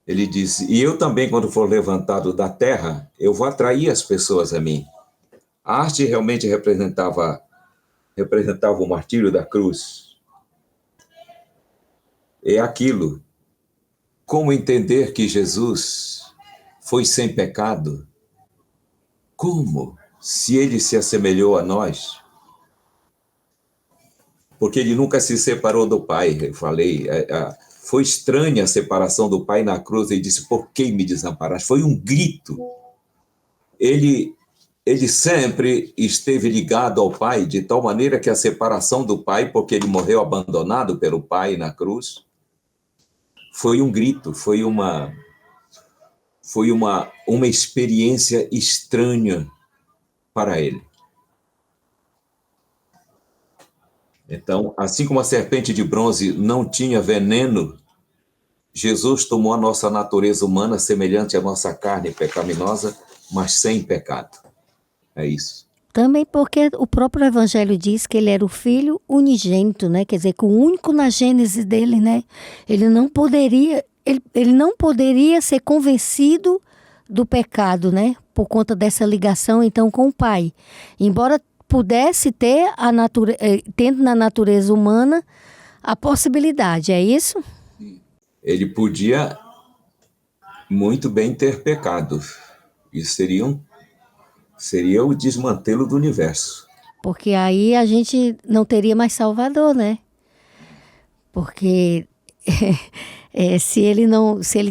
ele disse, e eu também, quando for levantado da terra, eu vou atrair as pessoas a mim. A arte realmente representava o martírio da cruz. É aquilo. Como entender que Jesus foi sem pecado? Como? Se ele se assemelhou a nós? Porque ele nunca se separou do Pai, eu falei. Foi estranha a separação do Pai na cruz. Ele disse, por que me desamparaste? Foi um grito. Ele sempre esteve ligado ao Pai, de tal maneira que a separação do Pai, porque ele morreu abandonado pelo Pai na cruz, foi um grito, foi uma experiência estranha para ele. Então, assim como a serpente de bronze não tinha veneno, Jesus tomou a nossa natureza humana, semelhante à nossa carne pecaminosa, mas sem pecado. É isso. Também porque o próprio Evangelho diz que ele era o filho unigênito, né? Quer dizer, que o único na gênese dele, né? Ele não poderia ser convencido do pecado, né? Por conta dessa ligação, então, com o Pai. Embora pudesse ter, tendo na natureza humana, a possibilidade, é isso? Ele podia muito bem ter pecado. Isso seria o desmantelo do universo. Porque aí a gente não teria mais Salvador, né? Porque se ele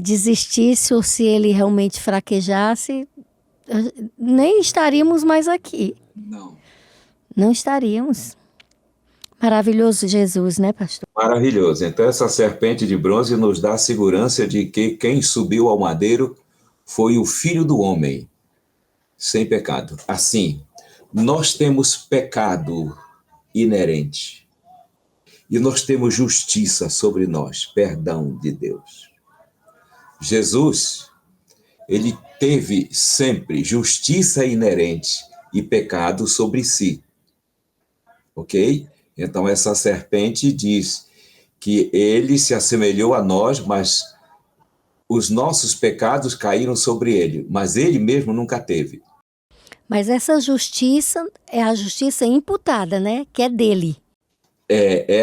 desistisse ou se ele realmente fraquejasse, nem estaríamos mais aqui. Não estaríamos. Maravilhoso Jesus, né, pastor? Maravilhoso. Então, essa serpente de bronze nos dá a segurança de que quem subiu ao madeiro foi o Filho do Homem, sem pecado. Assim, nós temos pecado inerente. E nós temos justiça sobre nós, perdão de Deus. Jesus, ele teve sempre justiça inerente e pecado sobre si. Ok? Então, essa serpente diz que ele se assemelhou a nós, mas os nossos pecados caíram sobre ele, mas ele mesmo nunca teve. Mas essa justiça é a justiça imputada, né? Que é dele. É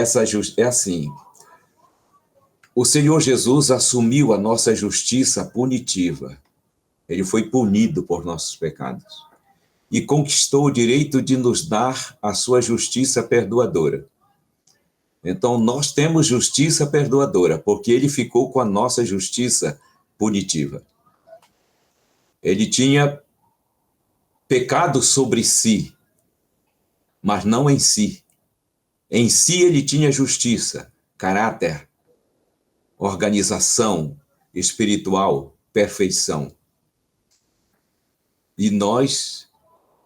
assim. O Senhor Jesus assumiu a nossa justiça punitiva. Ele foi punido por nossos pecados. E conquistou o direito de nos dar a sua justiça perdoadora. Então, nós temos justiça perdoadora, porque ele ficou com a nossa justiça punitiva. Ele tinha pecado sobre si, mas não em si. Em si ele tinha justiça, caráter, organização espiritual, perfeição. E nós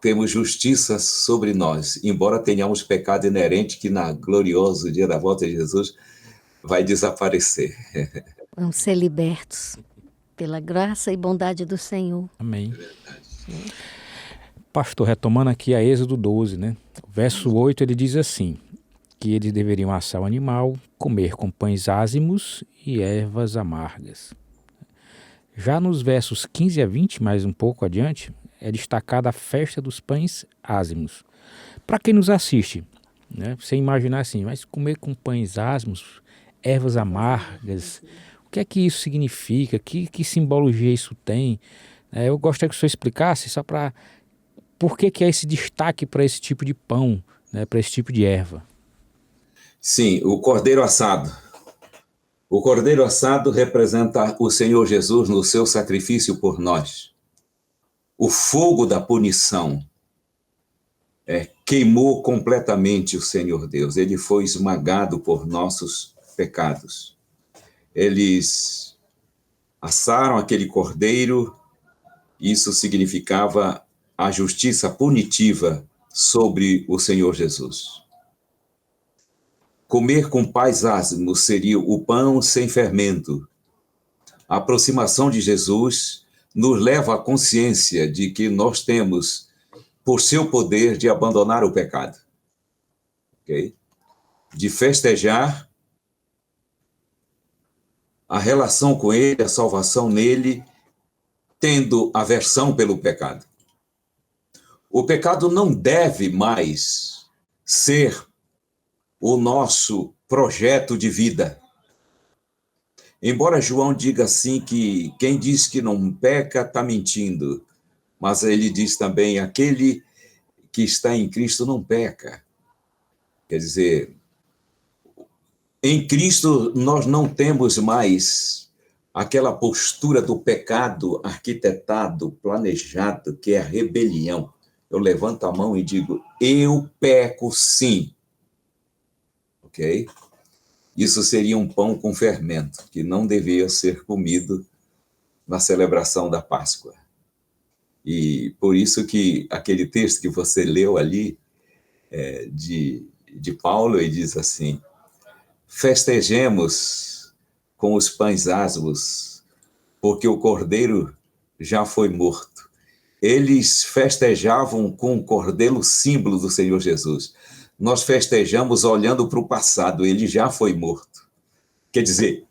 temos justiça sobre nós, embora tenhamos pecado inerente que na glorioso dia da volta de Jesus vai desaparecer. Vamos ser libertos pela graça e bondade do Senhor. Amém. Pastor, retomando aqui a Êxodo 12, né? Verso 8, ele diz assim, que eles deveriam assar o animal, comer com pães ázimos e ervas amargas. Já nos versos 15 a 20, mais um pouco adiante, é destacada a festa dos pães ázimos. Para quem nos assiste, né? Você imaginar assim, mas comer com pães ázimos, ervas amargas, o que é que isso significa? Que simbologia isso tem? Eu gostaria que o senhor explicasse só para por que é esse destaque para esse tipo de pão, né? Para esse tipo de erva. Sim, o cordeiro assado. O cordeiro assado representa o Senhor Jesus no seu sacrifício por nós. O fogo da punição queimou completamente o Senhor Deus. Ele foi esmagado por nossos pecados. Eles assaram aquele cordeiro, isso significava a justiça punitiva sobre o Senhor Jesus. Comer com pães ázimos seria o pão sem fermento. A aproximação de Jesus nos leva à consciência de que nós temos, por seu poder, de abandonar o pecado. Okay? De festejar a relação com ele, a salvação nele, tendo aversão pelo pecado. O pecado não deve mais ser o nosso projeto de vida. Embora João diga assim que quem diz que não peca está mentindo, mas ele diz também, aquele que está em Cristo não peca. Quer dizer, em Cristo nós não temos mais aquela postura do pecado arquitetado, planejado, que é a rebelião. Eu levanto a mão e digo, eu peco sim. Ok? Isso seria um pão com fermento, que não devia ser comido na celebração da Páscoa. E por isso que aquele texto que você leu ali, de Paulo, ele diz assim, festejemos com os pães asmos, porque o cordeiro já foi morto. Eles festejavam com o cordeiro, símbolo do Senhor Jesus. Nós festejamos olhando para o passado, ele já foi morto. Quer dizer,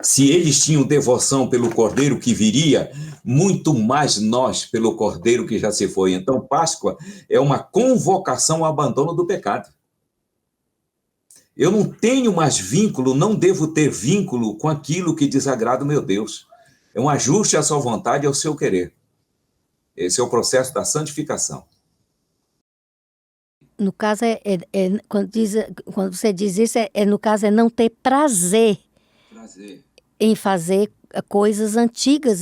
se eles tinham devoção pelo cordeiro que viria, muito mais nós pelo cordeiro que já se foi. Então, Páscoa é uma convocação ao abandono do pecado. Eu não tenho mais vínculo, não devo ter vínculo com aquilo que desagrada o meu Deus. É um ajuste à sua vontade e ao seu querer. Esse é o processo da santificação. No caso, quando você diz isso, no caso, é não ter prazer em fazer coisas antigas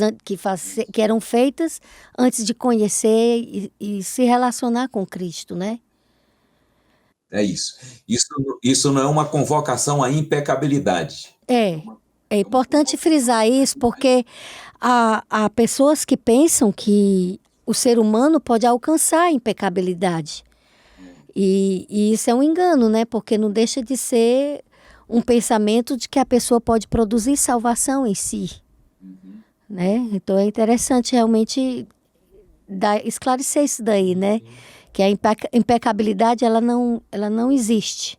que eram feitas antes de conhecer e se relacionar com Cristo, né? É isso. Isso não é uma convocação à impecabilidade. É importante frisar isso, porque há pessoas que pensam que o ser humano pode alcançar a impecabilidade. E isso é um engano, né? Porque não deixa de ser um pensamento de que a pessoa pode produzir salvação em si. Né? Então é interessante realmente esclarecer isso daí, né? Que a impecabilidade ela não existe.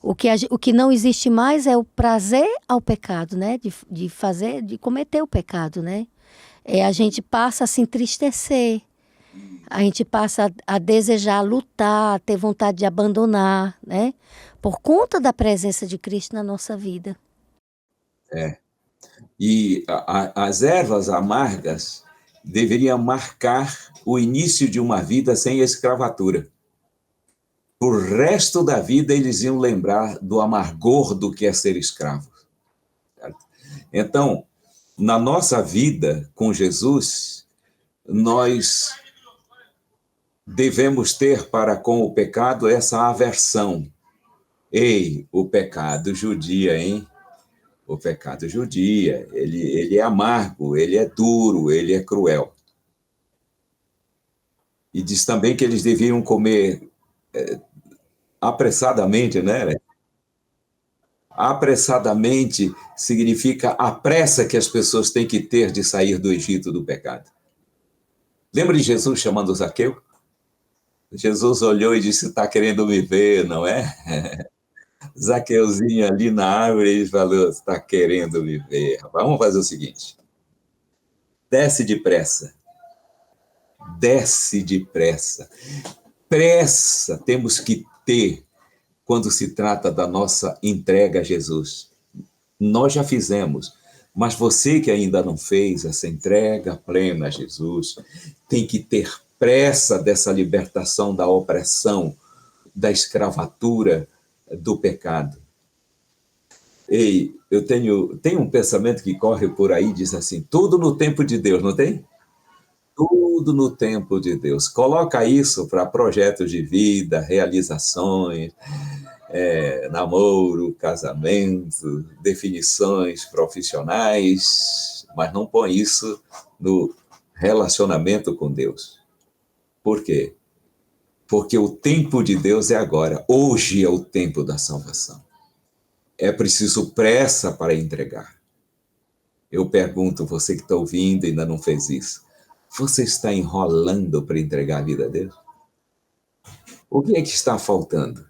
O que não existe mais é o prazer ao pecado, né? De cometer o pecado, né? A gente passa a se entristecer, a gente passa a desejar lutar, a ter vontade de abandonar, né? Por conta da presença de Cristo na nossa vida. E as ervas amargas deveriam marcar o início de uma vida sem escravatura. Por resto da vida, eles iam lembrar do amargor do que é ser escravo. Então, na nossa vida com Jesus, nós devemos ter para com o pecado essa aversão. Ei, o pecado judia, hein? O pecado judia, ele é amargo, ele é duro, ele é cruel. E diz também que eles deviam comer apressadamente, né? Apressadamente significa a pressa que as pessoas têm que ter de sair do Egito do pecado. Lembra de Jesus chamando Zaqueu? Jesus olhou e disse, está querendo me ver, não é? Zaqueuzinho ali na árvore, ele falou, está querendo me ver. Vamos fazer o seguinte, desce depressa. Desce depressa. Pressa temos que ter quando se trata da nossa entrega a Jesus. Nós já fizemos, mas você que ainda não fez essa entrega plena a Jesus, tem que ter pressa dessa libertação da opressão, da escravatura, do pecado. Ei, eu tenho um pensamento que corre por aí, diz assim, tudo no tempo de Deus, não tem? Tudo no tempo de Deus. Coloca isso para projetos de vida, realizações, namoro, casamento, definições profissionais, mas não põe isso no relacionamento com Deus. Por quê? Porque o tempo de Deus é agora. Hoje é o tempo da salvação. É preciso pressa para entregar. Eu pergunto, você que está ouvindo e ainda não fez isso, você está enrolando para entregar a vida a Deus? O que é que está faltando?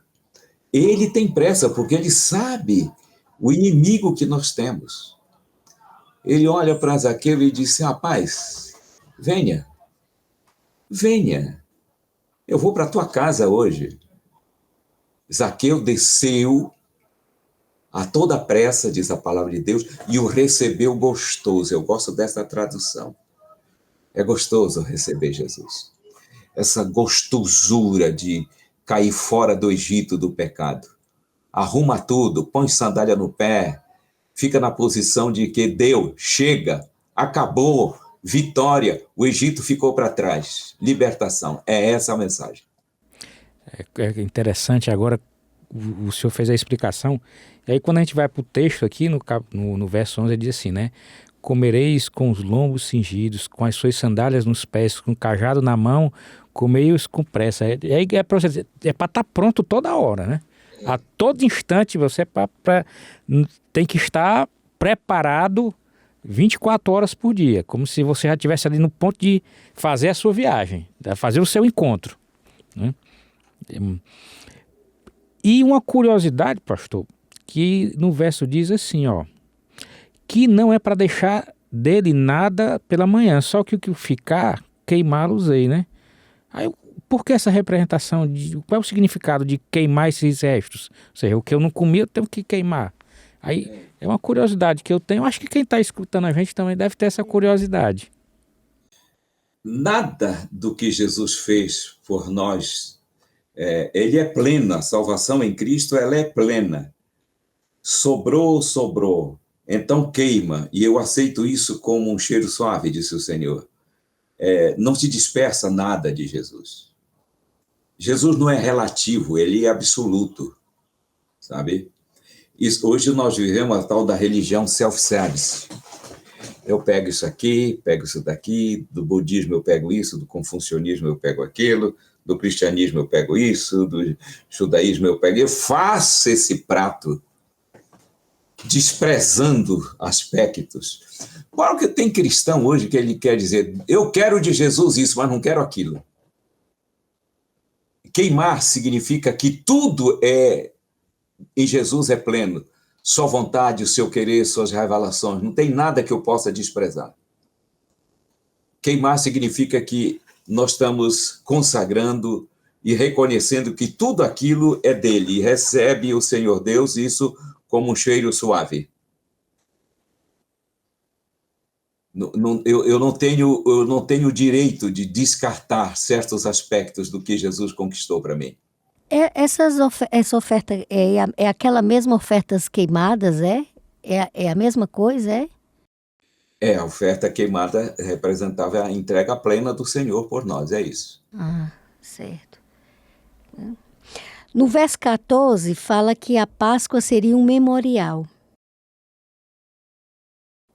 Ele tem pressa, porque ele sabe o inimigo que nós temos. Ele olha para Zaqueu e diz, rapaz, venha. venha, eu vou para a tua casa hoje. Zaqueu desceu a toda pressa, diz a palavra de Deus, e o recebeu gostoso. Eu gosto dessa tradução. É gostoso receber Jesus. Essa gostosura de cair fora do Egito do pecado. Arruma tudo, põe sandália no pé, fica na posição de que deu, chega, acabou, vitória, o Egito ficou para trás. Libertação, é essa a mensagem. É interessante agora, o senhor fez a explicação, e aí quando a gente vai para o texto aqui, no verso 11, ele diz assim, né? Comereis com os lombos cingidos, com as suas sandálias nos pés, com o cajado na mão, comei-os com pressa. E aí é para estar pronto toda hora, né? A todo instante você tem que estar preparado 24 horas por dia, como se você já estivesse ali no ponto de fazer a sua viagem, fazer o seu encontro, né? E uma curiosidade, pastor, que no verso diz assim, ó, que não é para deixar dele nada pela manhã, só que o que ficar, queimá-los-ei, né? Aí, por que essa representação? Qual é o significado de queimar esses restos? Ou seja, o que eu não comi eu tenho que queimar. Aí é uma curiosidade que eu tenho, acho que quem está escutando a gente também deve ter essa curiosidade. Nada do que Jesus fez por nós, ele é pleno, a salvação em Cristo ela é plena. Sobrou, sobrou, então queima, e eu aceito isso como um cheiro suave, disse o Senhor. Não se dispersa nada de Jesus. Jesus não é relativo, ele é absoluto, sabe? Hoje nós vivemos a tal da religião self-service. Eu pego isso aqui, pego isso daqui, do budismo eu pego isso, do confucionismo eu pego aquilo, do cristianismo eu pego isso, do judaísmo eu pego... Eu faço esse prato desprezando aspectos. Claro que tem cristão hoje que ele quer dizer, eu quero de Jesus isso, mas não quero aquilo. Queimar significa que tudo em Jesus é pleno. Sua vontade, o seu querer, suas revelações. Não tem nada que eu possa desprezar. Queimar significa que nós estamos consagrando e reconhecendo que tudo aquilo é dele. E recebe o Senhor Deus isso como um cheiro suave. Eu não tenho o direito de descartar certos aspectos do que Jesus conquistou para mim. Essa oferta é aquela mesma ofertas queimadas, é? É a mesma coisa, é? A oferta queimada representava a entrega plena do Senhor por nós, é isso. Ah, certo. No verso 14 fala que a Páscoa seria um memorial.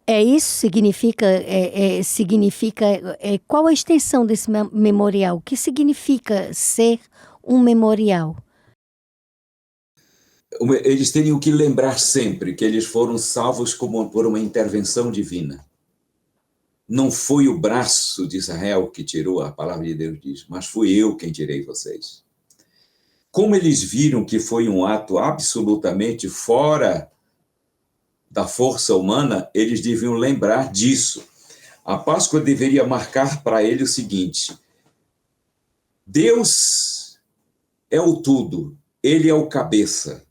Isso significa, qual a extensão desse memorial? O que significa ser um memorial? Eles teriam que lembrar sempre que eles foram salvos por uma intervenção divina. Não foi o braço de Israel que tirou, a palavra de Deus diz, mas fui eu quem tirei vocês. Como eles viram que foi um ato absolutamente fora da força humana, eles deviam lembrar disso. A Páscoa deveria marcar para ele o seguinte: Deus é o tudo, ele é o cabeça.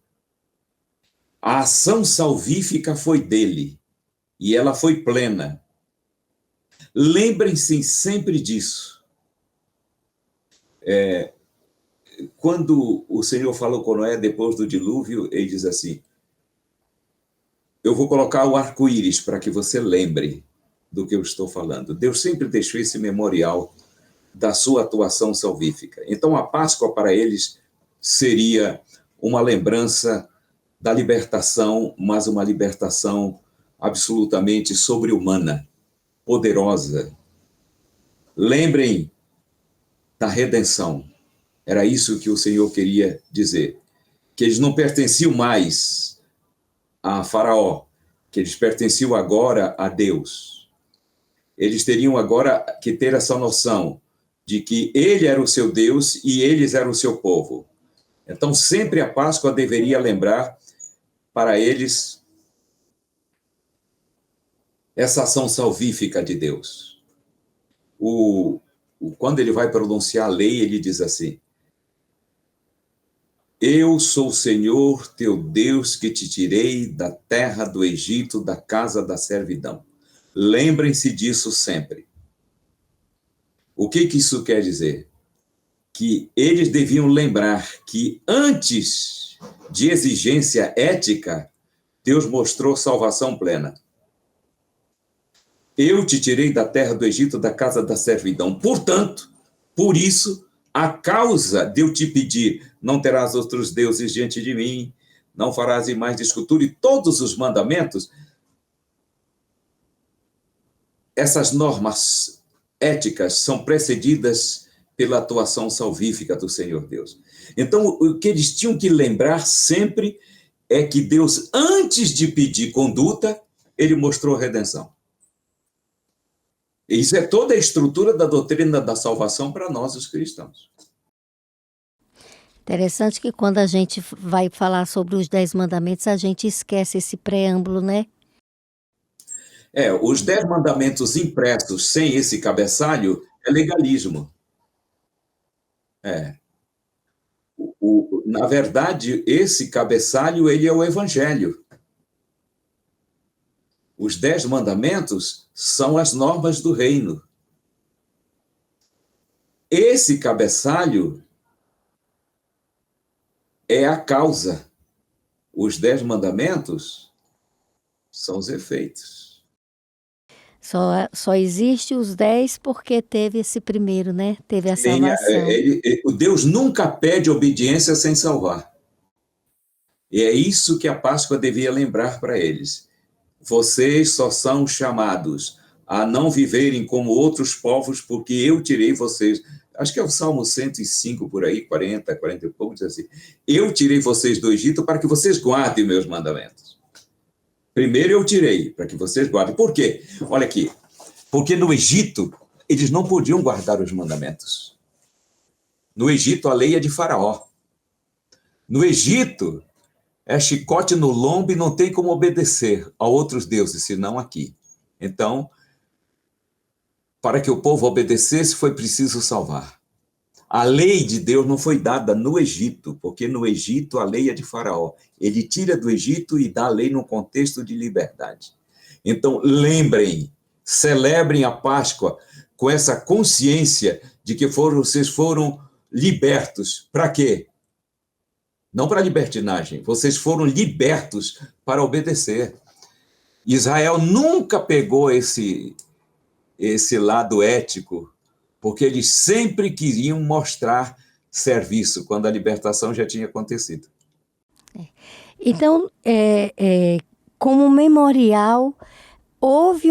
A ação salvífica foi dele, e ela foi plena. Lembrem-se sempre disso. Quando o Senhor falou com Noé depois do dilúvio, ele diz assim, eu vou colocar o arco-íris para que você lembre do que eu estou falando. Deus sempre deixou esse memorial da sua atuação salvífica. Então, a Páscoa para eles seria uma lembrança da libertação, mas uma libertação absolutamente sobre-humana, poderosa. Lembrem da redenção. Era isso que o Senhor queria dizer. Que eles não pertenciam mais a Faraó, que eles pertenciam agora a Deus. Eles teriam agora que ter essa noção de que ele era o seu Deus e eles eram o seu povo. Então, sempre a Páscoa deveria lembrar para eles essa ação salvífica de Deus. O quando ele vai pronunciar a lei, ele diz assim: eu sou o Senhor teu Deus que te tirei da terra do Egito, da casa da servidão. Lembrem-se disso sempre. O que isso quer dizer? Que eles deviam lembrar que antes de exigência ética, Deus mostrou salvação plena. Eu te tirei da terra do Egito, da casa da servidão. Portanto, por isso, a causa de eu te pedir, não terás outros deuses diante de mim, não farás imagens de escultura, e todos os mandamentos, essas normas éticas são precedidas pela atuação salvífica do Senhor Deus. Então, o que eles tinham que lembrar sempre é que Deus, antes de pedir conduta, ele mostrou redenção. Isso é toda a estrutura da doutrina da salvação para nós, os cristãos. Interessante que quando a gente vai falar sobre os 10 mandamentos, a gente esquece esse preâmbulo, né? Os 10 mandamentos impressos sem esse cabeçalho é legalismo. Na verdade, esse cabeçalho, ele é o evangelho. Os 10 mandamentos são as normas do reino. Esse cabeçalho é a causa. Os 10 mandamentos são os efeitos. Só existe os 10 porque teve esse primeiro, né? Teve a salvação. O Deus nunca pede obediência sem salvar. E é isso que a Páscoa devia lembrar para eles. Vocês só são chamados a não viverem como outros povos, porque eu tirei vocês. Acho que é o Salmo 105, por aí, 40 e pouco, diz assim: eu tirei vocês do Egito para que vocês guardem meus mandamentos. Primeiro eu tirei, para que vocês guardem. Por quê? Olha aqui. Porque no Egito, eles não podiam guardar os mandamentos. No Egito, a lei é de Faraó. No Egito, é chicote no lombo e não tem como obedecer a outros deuses, senão aqui. Então, para que o povo obedecesse, foi preciso salvar. A lei de Deus não foi dada no Egito, porque no Egito a lei é de Faraó. Ele tira do Egito e dá a lei num contexto de liberdade. Então, lembrem, celebrem a Páscoa com essa consciência de que vocês foram libertos. Para quê? Não para libertinagem. Vocês foram libertos para obedecer. Israel nunca pegou esse lado ético, porque eles sempre queriam mostrar serviço, quando a libertação já tinha acontecido. Então, como memorial, houve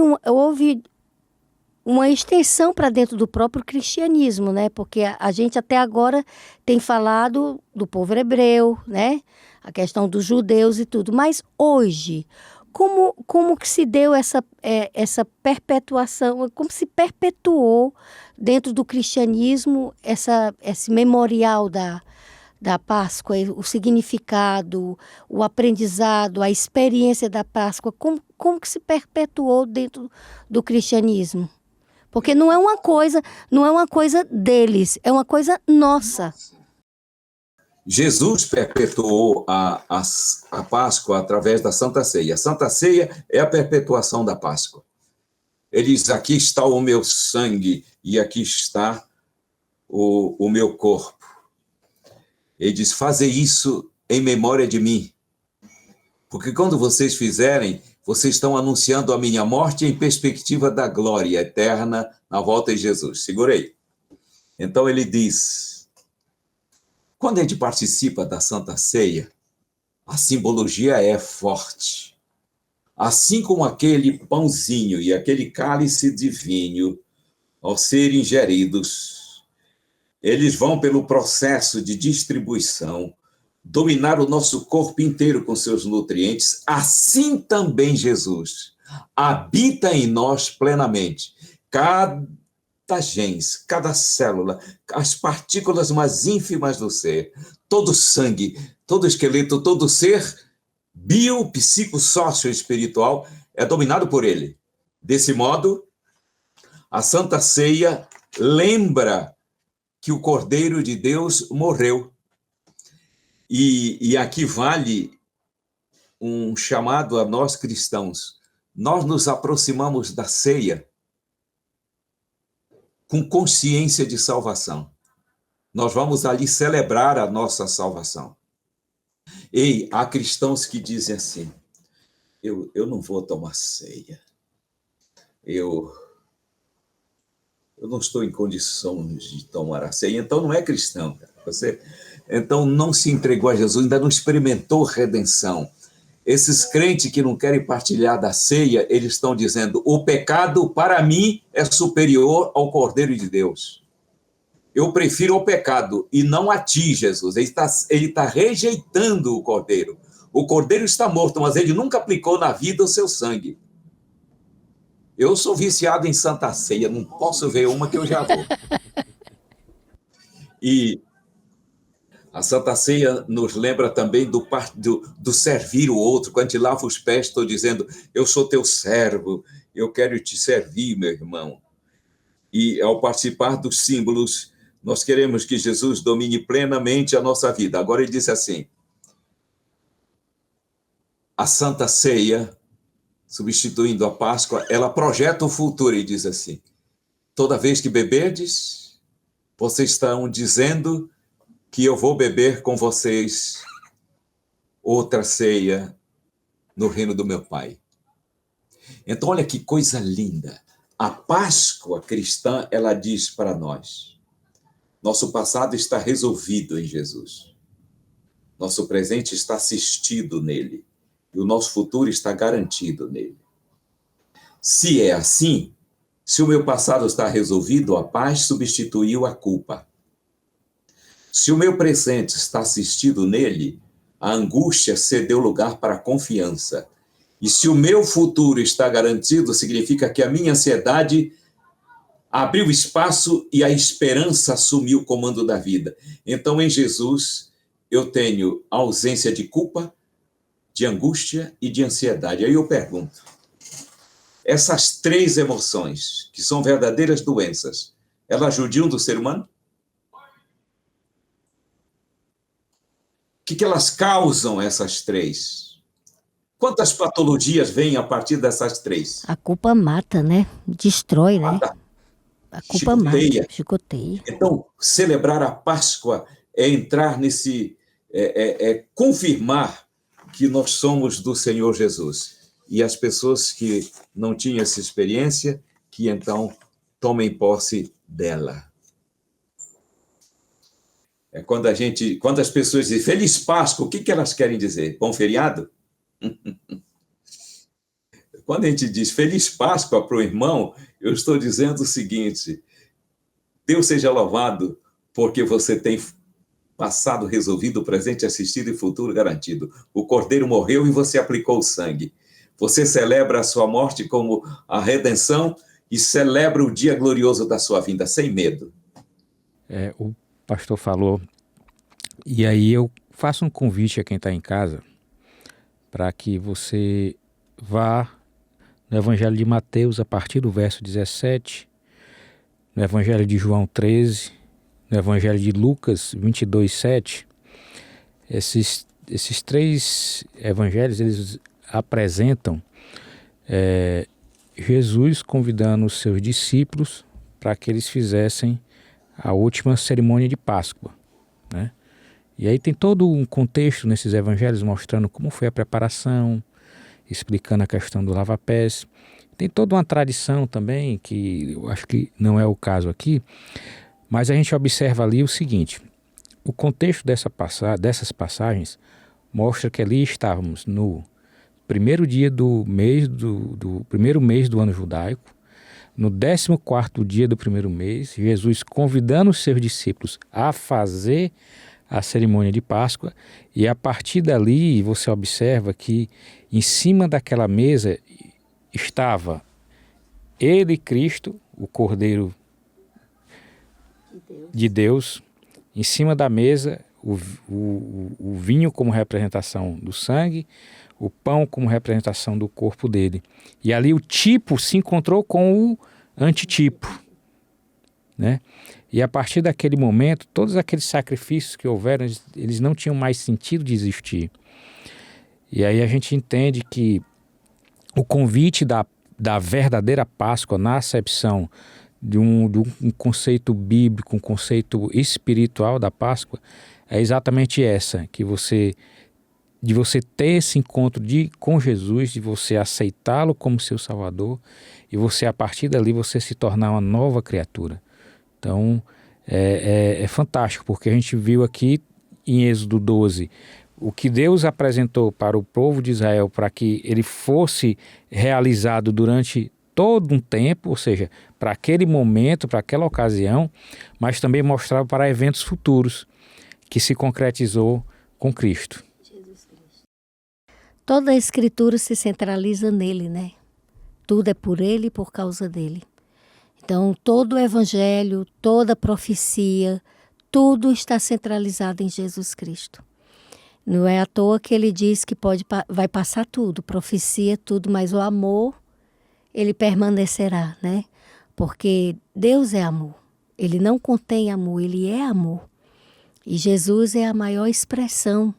uma extensão para dentro do próprio cristianismo, né? Porque a gente até agora tem falado do povo hebreu, né? A questão dos judeus e tudo. Mas hoje, como que se deu essa perpetuação, como se perpetuou dentro do cristianismo esse memorial da Páscoa, o significado, o aprendizado, a experiência da Páscoa, como que se perpetuou dentro do cristianismo? Porque não é uma coisa deles, é uma coisa nossa. Jesus perpetuou a Páscoa através da Santa Ceia. A Santa Ceia é a perpetuação da Páscoa. Ele diz: aqui está o meu sangue e aqui está o meu corpo. Ele diz: fazer isso em memória de mim. Porque quando vocês fizerem, vocês estão anunciando a minha morte em perspectiva da glória eterna na volta de Jesus. Segurei. Então ele diz: quando a gente participa da Santa Ceia, a simbologia é forte. Assim como aquele pãozinho e aquele cálice de vinho, ao serem ingeridos, eles vão pelo processo de distribuição, dominar o nosso corpo inteiro com seus nutrientes, assim também Jesus habita em nós plenamente. Cada gens, cada célula, as partículas mais ínfimas do ser, todo sangue, todo esqueleto, todo ser bio, psico, sócio espiritual é dominado por ele. Desse modo, a Santa Ceia lembra que o Cordeiro de Deus morreu. E aqui vale um chamado a nós cristãos. Nós nos aproximamos da ceia com consciência de salvação. Nós vamos ali celebrar a nossa salvação. Ei, há cristãos que dizem assim, eu não vou tomar ceia. Eu não estou em condições de tomar a ceia. Então não é cristão. Você, então não se entregou a Jesus, ainda não experimentou redenção. Esses crentes que não querem partilhar da ceia, eles estão dizendo, o pecado para mim é superior ao Cordeiro de Deus. Eu prefiro o pecado e não a ti, Jesus. Ele está rejeitando o Cordeiro. O Cordeiro está morto, mas ele nunca aplicou na vida o seu sangue. Eu sou viciado em Santa Ceia, não posso ver uma que eu já vou. E a Santa Ceia nos lembra também do servir o outro. Quando te lava os pés, estou dizendo, eu sou teu servo, eu quero te servir, meu irmão. E ao participar dos símbolos, nós queremos que Jesus domine plenamente a nossa vida. Agora ele disse assim, a Santa Ceia, substituindo a Páscoa, ela projeta o futuro e diz assim, toda vez que beberdes, vocês estão dizendo que eu vou beber com vocês outra ceia no reino do meu Pai. Então, olha que coisa linda. A Páscoa cristã, ela diz para nós, nosso passado está resolvido em Jesus. Nosso presente está assistido nele. E o nosso futuro está garantido nele. Se é assim, se o meu passado está resolvido, a paz substituiu a culpa. Se o meu presente está assistido nele, a angústia cedeu lugar para a confiança. E se o meu futuro está garantido, significa que a minha ansiedade abriu espaço e a esperança assumiu o comando da vida. Então, em Jesus, eu tenho ausência de culpa, de angústia e de ansiedade. Aí eu pergunto, essas três emoções, que são verdadeiras doenças, elas judiam do ser humano? O que elas causam, essas três? Quantas patologias vêm a partir dessas três? A culpa mata, né? Destrói, né? A culpa mata, chicoteia. Então, celebrar a Páscoa é entrar nesse... confirmar que nós somos do Senhor Jesus. E as pessoas que não tinham essa experiência, que então tomem posse dela. É quando as pessoas dizem Feliz Páscoa, o que elas querem dizer? Bom feriado? Quando a gente diz Feliz Páscoa para o irmão, eu estou dizendo o seguinte, Deus seja louvado porque você tem passado resolvido, presente assistido e futuro garantido. O Cordeiro morreu e você aplicou o sangue. Você celebra a sua morte como a redenção e celebra o dia glorioso da sua vinda, sem medo. O pastor falou, e aí eu faço um convite a quem está em casa, para que você vá no Evangelho de Mateus, a partir do verso 17, no Evangelho de João 13, no Evangelho de Lucas 22, 7, esses três evangelhos, eles apresentam Jesus convidando os seus discípulos para que eles fizessem a última cerimônia de Páscoa, né? E aí tem todo um contexto nesses evangelhos mostrando como foi a preparação, explicando a questão do lava-pés. Tem toda uma tradição também, que eu acho que não é o caso aqui, mas a gente observa ali o seguinte, o contexto dessas passagens mostra que ali estávamos no primeiro dia do primeiro mês do ano judaico, no 14º dia do primeiro mês, Jesus convidando os seus discípulos a fazer a cerimônia de Páscoa, e a partir dali você observa que em cima daquela mesa estava ele, Cristo, o Cordeiro de Deus, em cima da mesa o vinho como representação do sangue, o pão como representação do corpo dele. E ali o tipo se encontrou com o antitipo, né? E a partir daquele momento, todos aqueles sacrifícios que houveram, eles não tinham mais sentido de existir. E aí a gente entende que o convite da verdadeira Páscoa, na acepção de um conceito bíblico, um conceito espiritual da Páscoa, é exatamente essa, de você ter esse encontro com Jesus, de você aceitá-lo como seu Salvador, e você, a partir dali, você se tornar uma nova criatura. Então, é fantástico, porque a gente viu aqui em Êxodo 12, o que Deus apresentou para o povo de Israel para que ele fosse realizado durante todo um tempo, ou seja, para aquele momento, para aquela ocasião, mas também mostrava para eventos futuros, que se concretizou com Cristo. Toda a Escritura se centraliza nele, né? Tudo é por ele e por causa dele. Então, todo o Evangelho, toda a profecia, tudo está centralizado em Jesus Cristo. Não é à toa que ele diz que vai passar tudo, profecia, tudo, mas o amor, ele permanecerá, né? Porque Deus é amor. Ele não contém amor, ele é amor. E Jesus é a maior expressão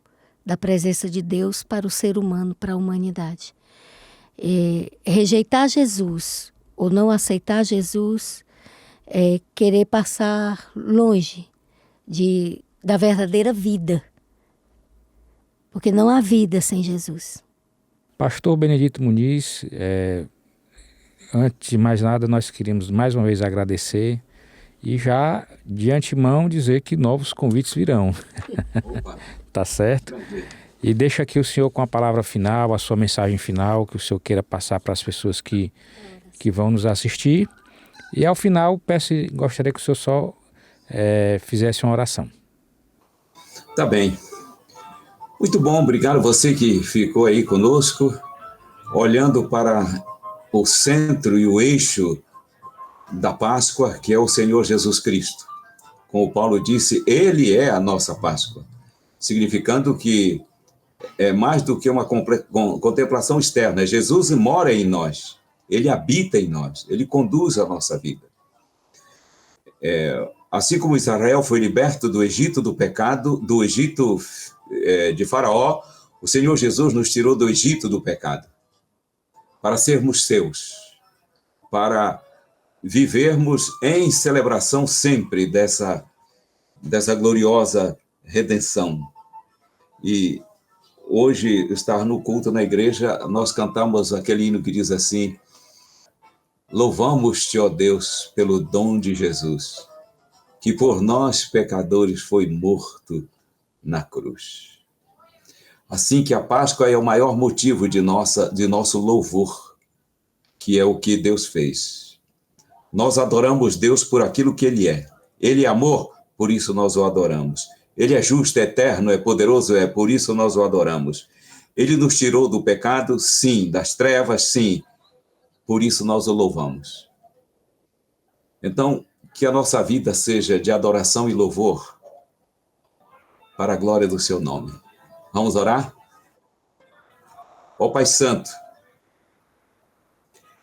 da presença de Deus para o ser humano, para a humanidade. Rejeitar Jesus ou não aceitar Jesus é querer passar longe da verdadeira vida. Porque não há vida sem Jesus. Pastor Benedito Muniz, antes de mais nada, nós queríamos mais uma vez agradecer e já de antemão dizer que novos convites virão. Tá certo? E deixa aqui o senhor com a palavra final, a sua mensagem final, que o senhor queira passar para as pessoas que vão nos assistir. E ao final, gostaria que o senhor só fizesse uma oração. Tá bem. Muito bom, obrigado a você que ficou aí conosco, olhando para o centro e o eixo da Páscoa, que é o Senhor Jesus Cristo. Como Paulo disse, ele é a nossa Páscoa, significando que é mais do que uma contemplação externa. Jesus mora em nós, ele habita em nós, ele conduz a nossa vida. Assim como Israel foi liberto do Egito do pecado, do Egito de Faraó, o Senhor Jesus nos tirou do Egito do pecado, para sermos seus, para vivermos em celebração sempre dessa gloriosa redenção. E hoje, estar no culto na igreja, nós cantamos aquele hino que diz assim: louvamos-te, ó Deus, pelo dom de Jesus, que por nós, pecadores, foi morto na cruz. Assim que a Páscoa é o maior motivo de nosso louvor, que é o que Deus fez. Nós adoramos Deus por aquilo que Ele é. Ele é amor, por isso nós o adoramos. Ele é justo, é eterno, é poderoso, por isso nós o adoramos. Ele nos tirou do pecado, sim, das trevas, sim, por isso nós o louvamos. Então, que a nossa vida seja de adoração e louvor para a glória do seu nome. Vamos orar? Ó Pai Santo,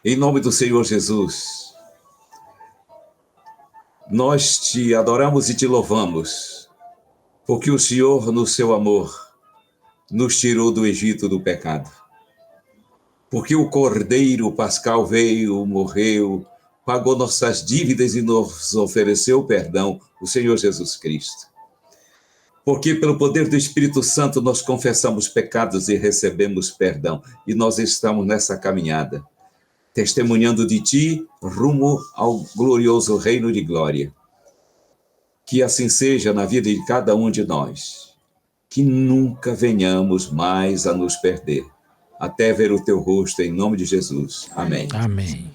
em nome do Senhor Jesus, nós te adoramos e te louvamos, porque o Senhor, no seu amor, nos tirou do Egito do pecado. Porque o Cordeiro Pascal veio, morreu, pagou nossas dívidas e nos ofereceu perdão, o Senhor Jesus Cristo. Porque pelo poder do Espírito Santo nós confessamos pecados e recebemos perdão. E nós estamos nessa caminhada, testemunhando de ti rumo ao glorioso reino de glória. Que assim seja na vida de cada um de nós. Que nunca venhamos mais a nos perder. Até ver o teu rosto, em nome de Jesus. Amém. Amém.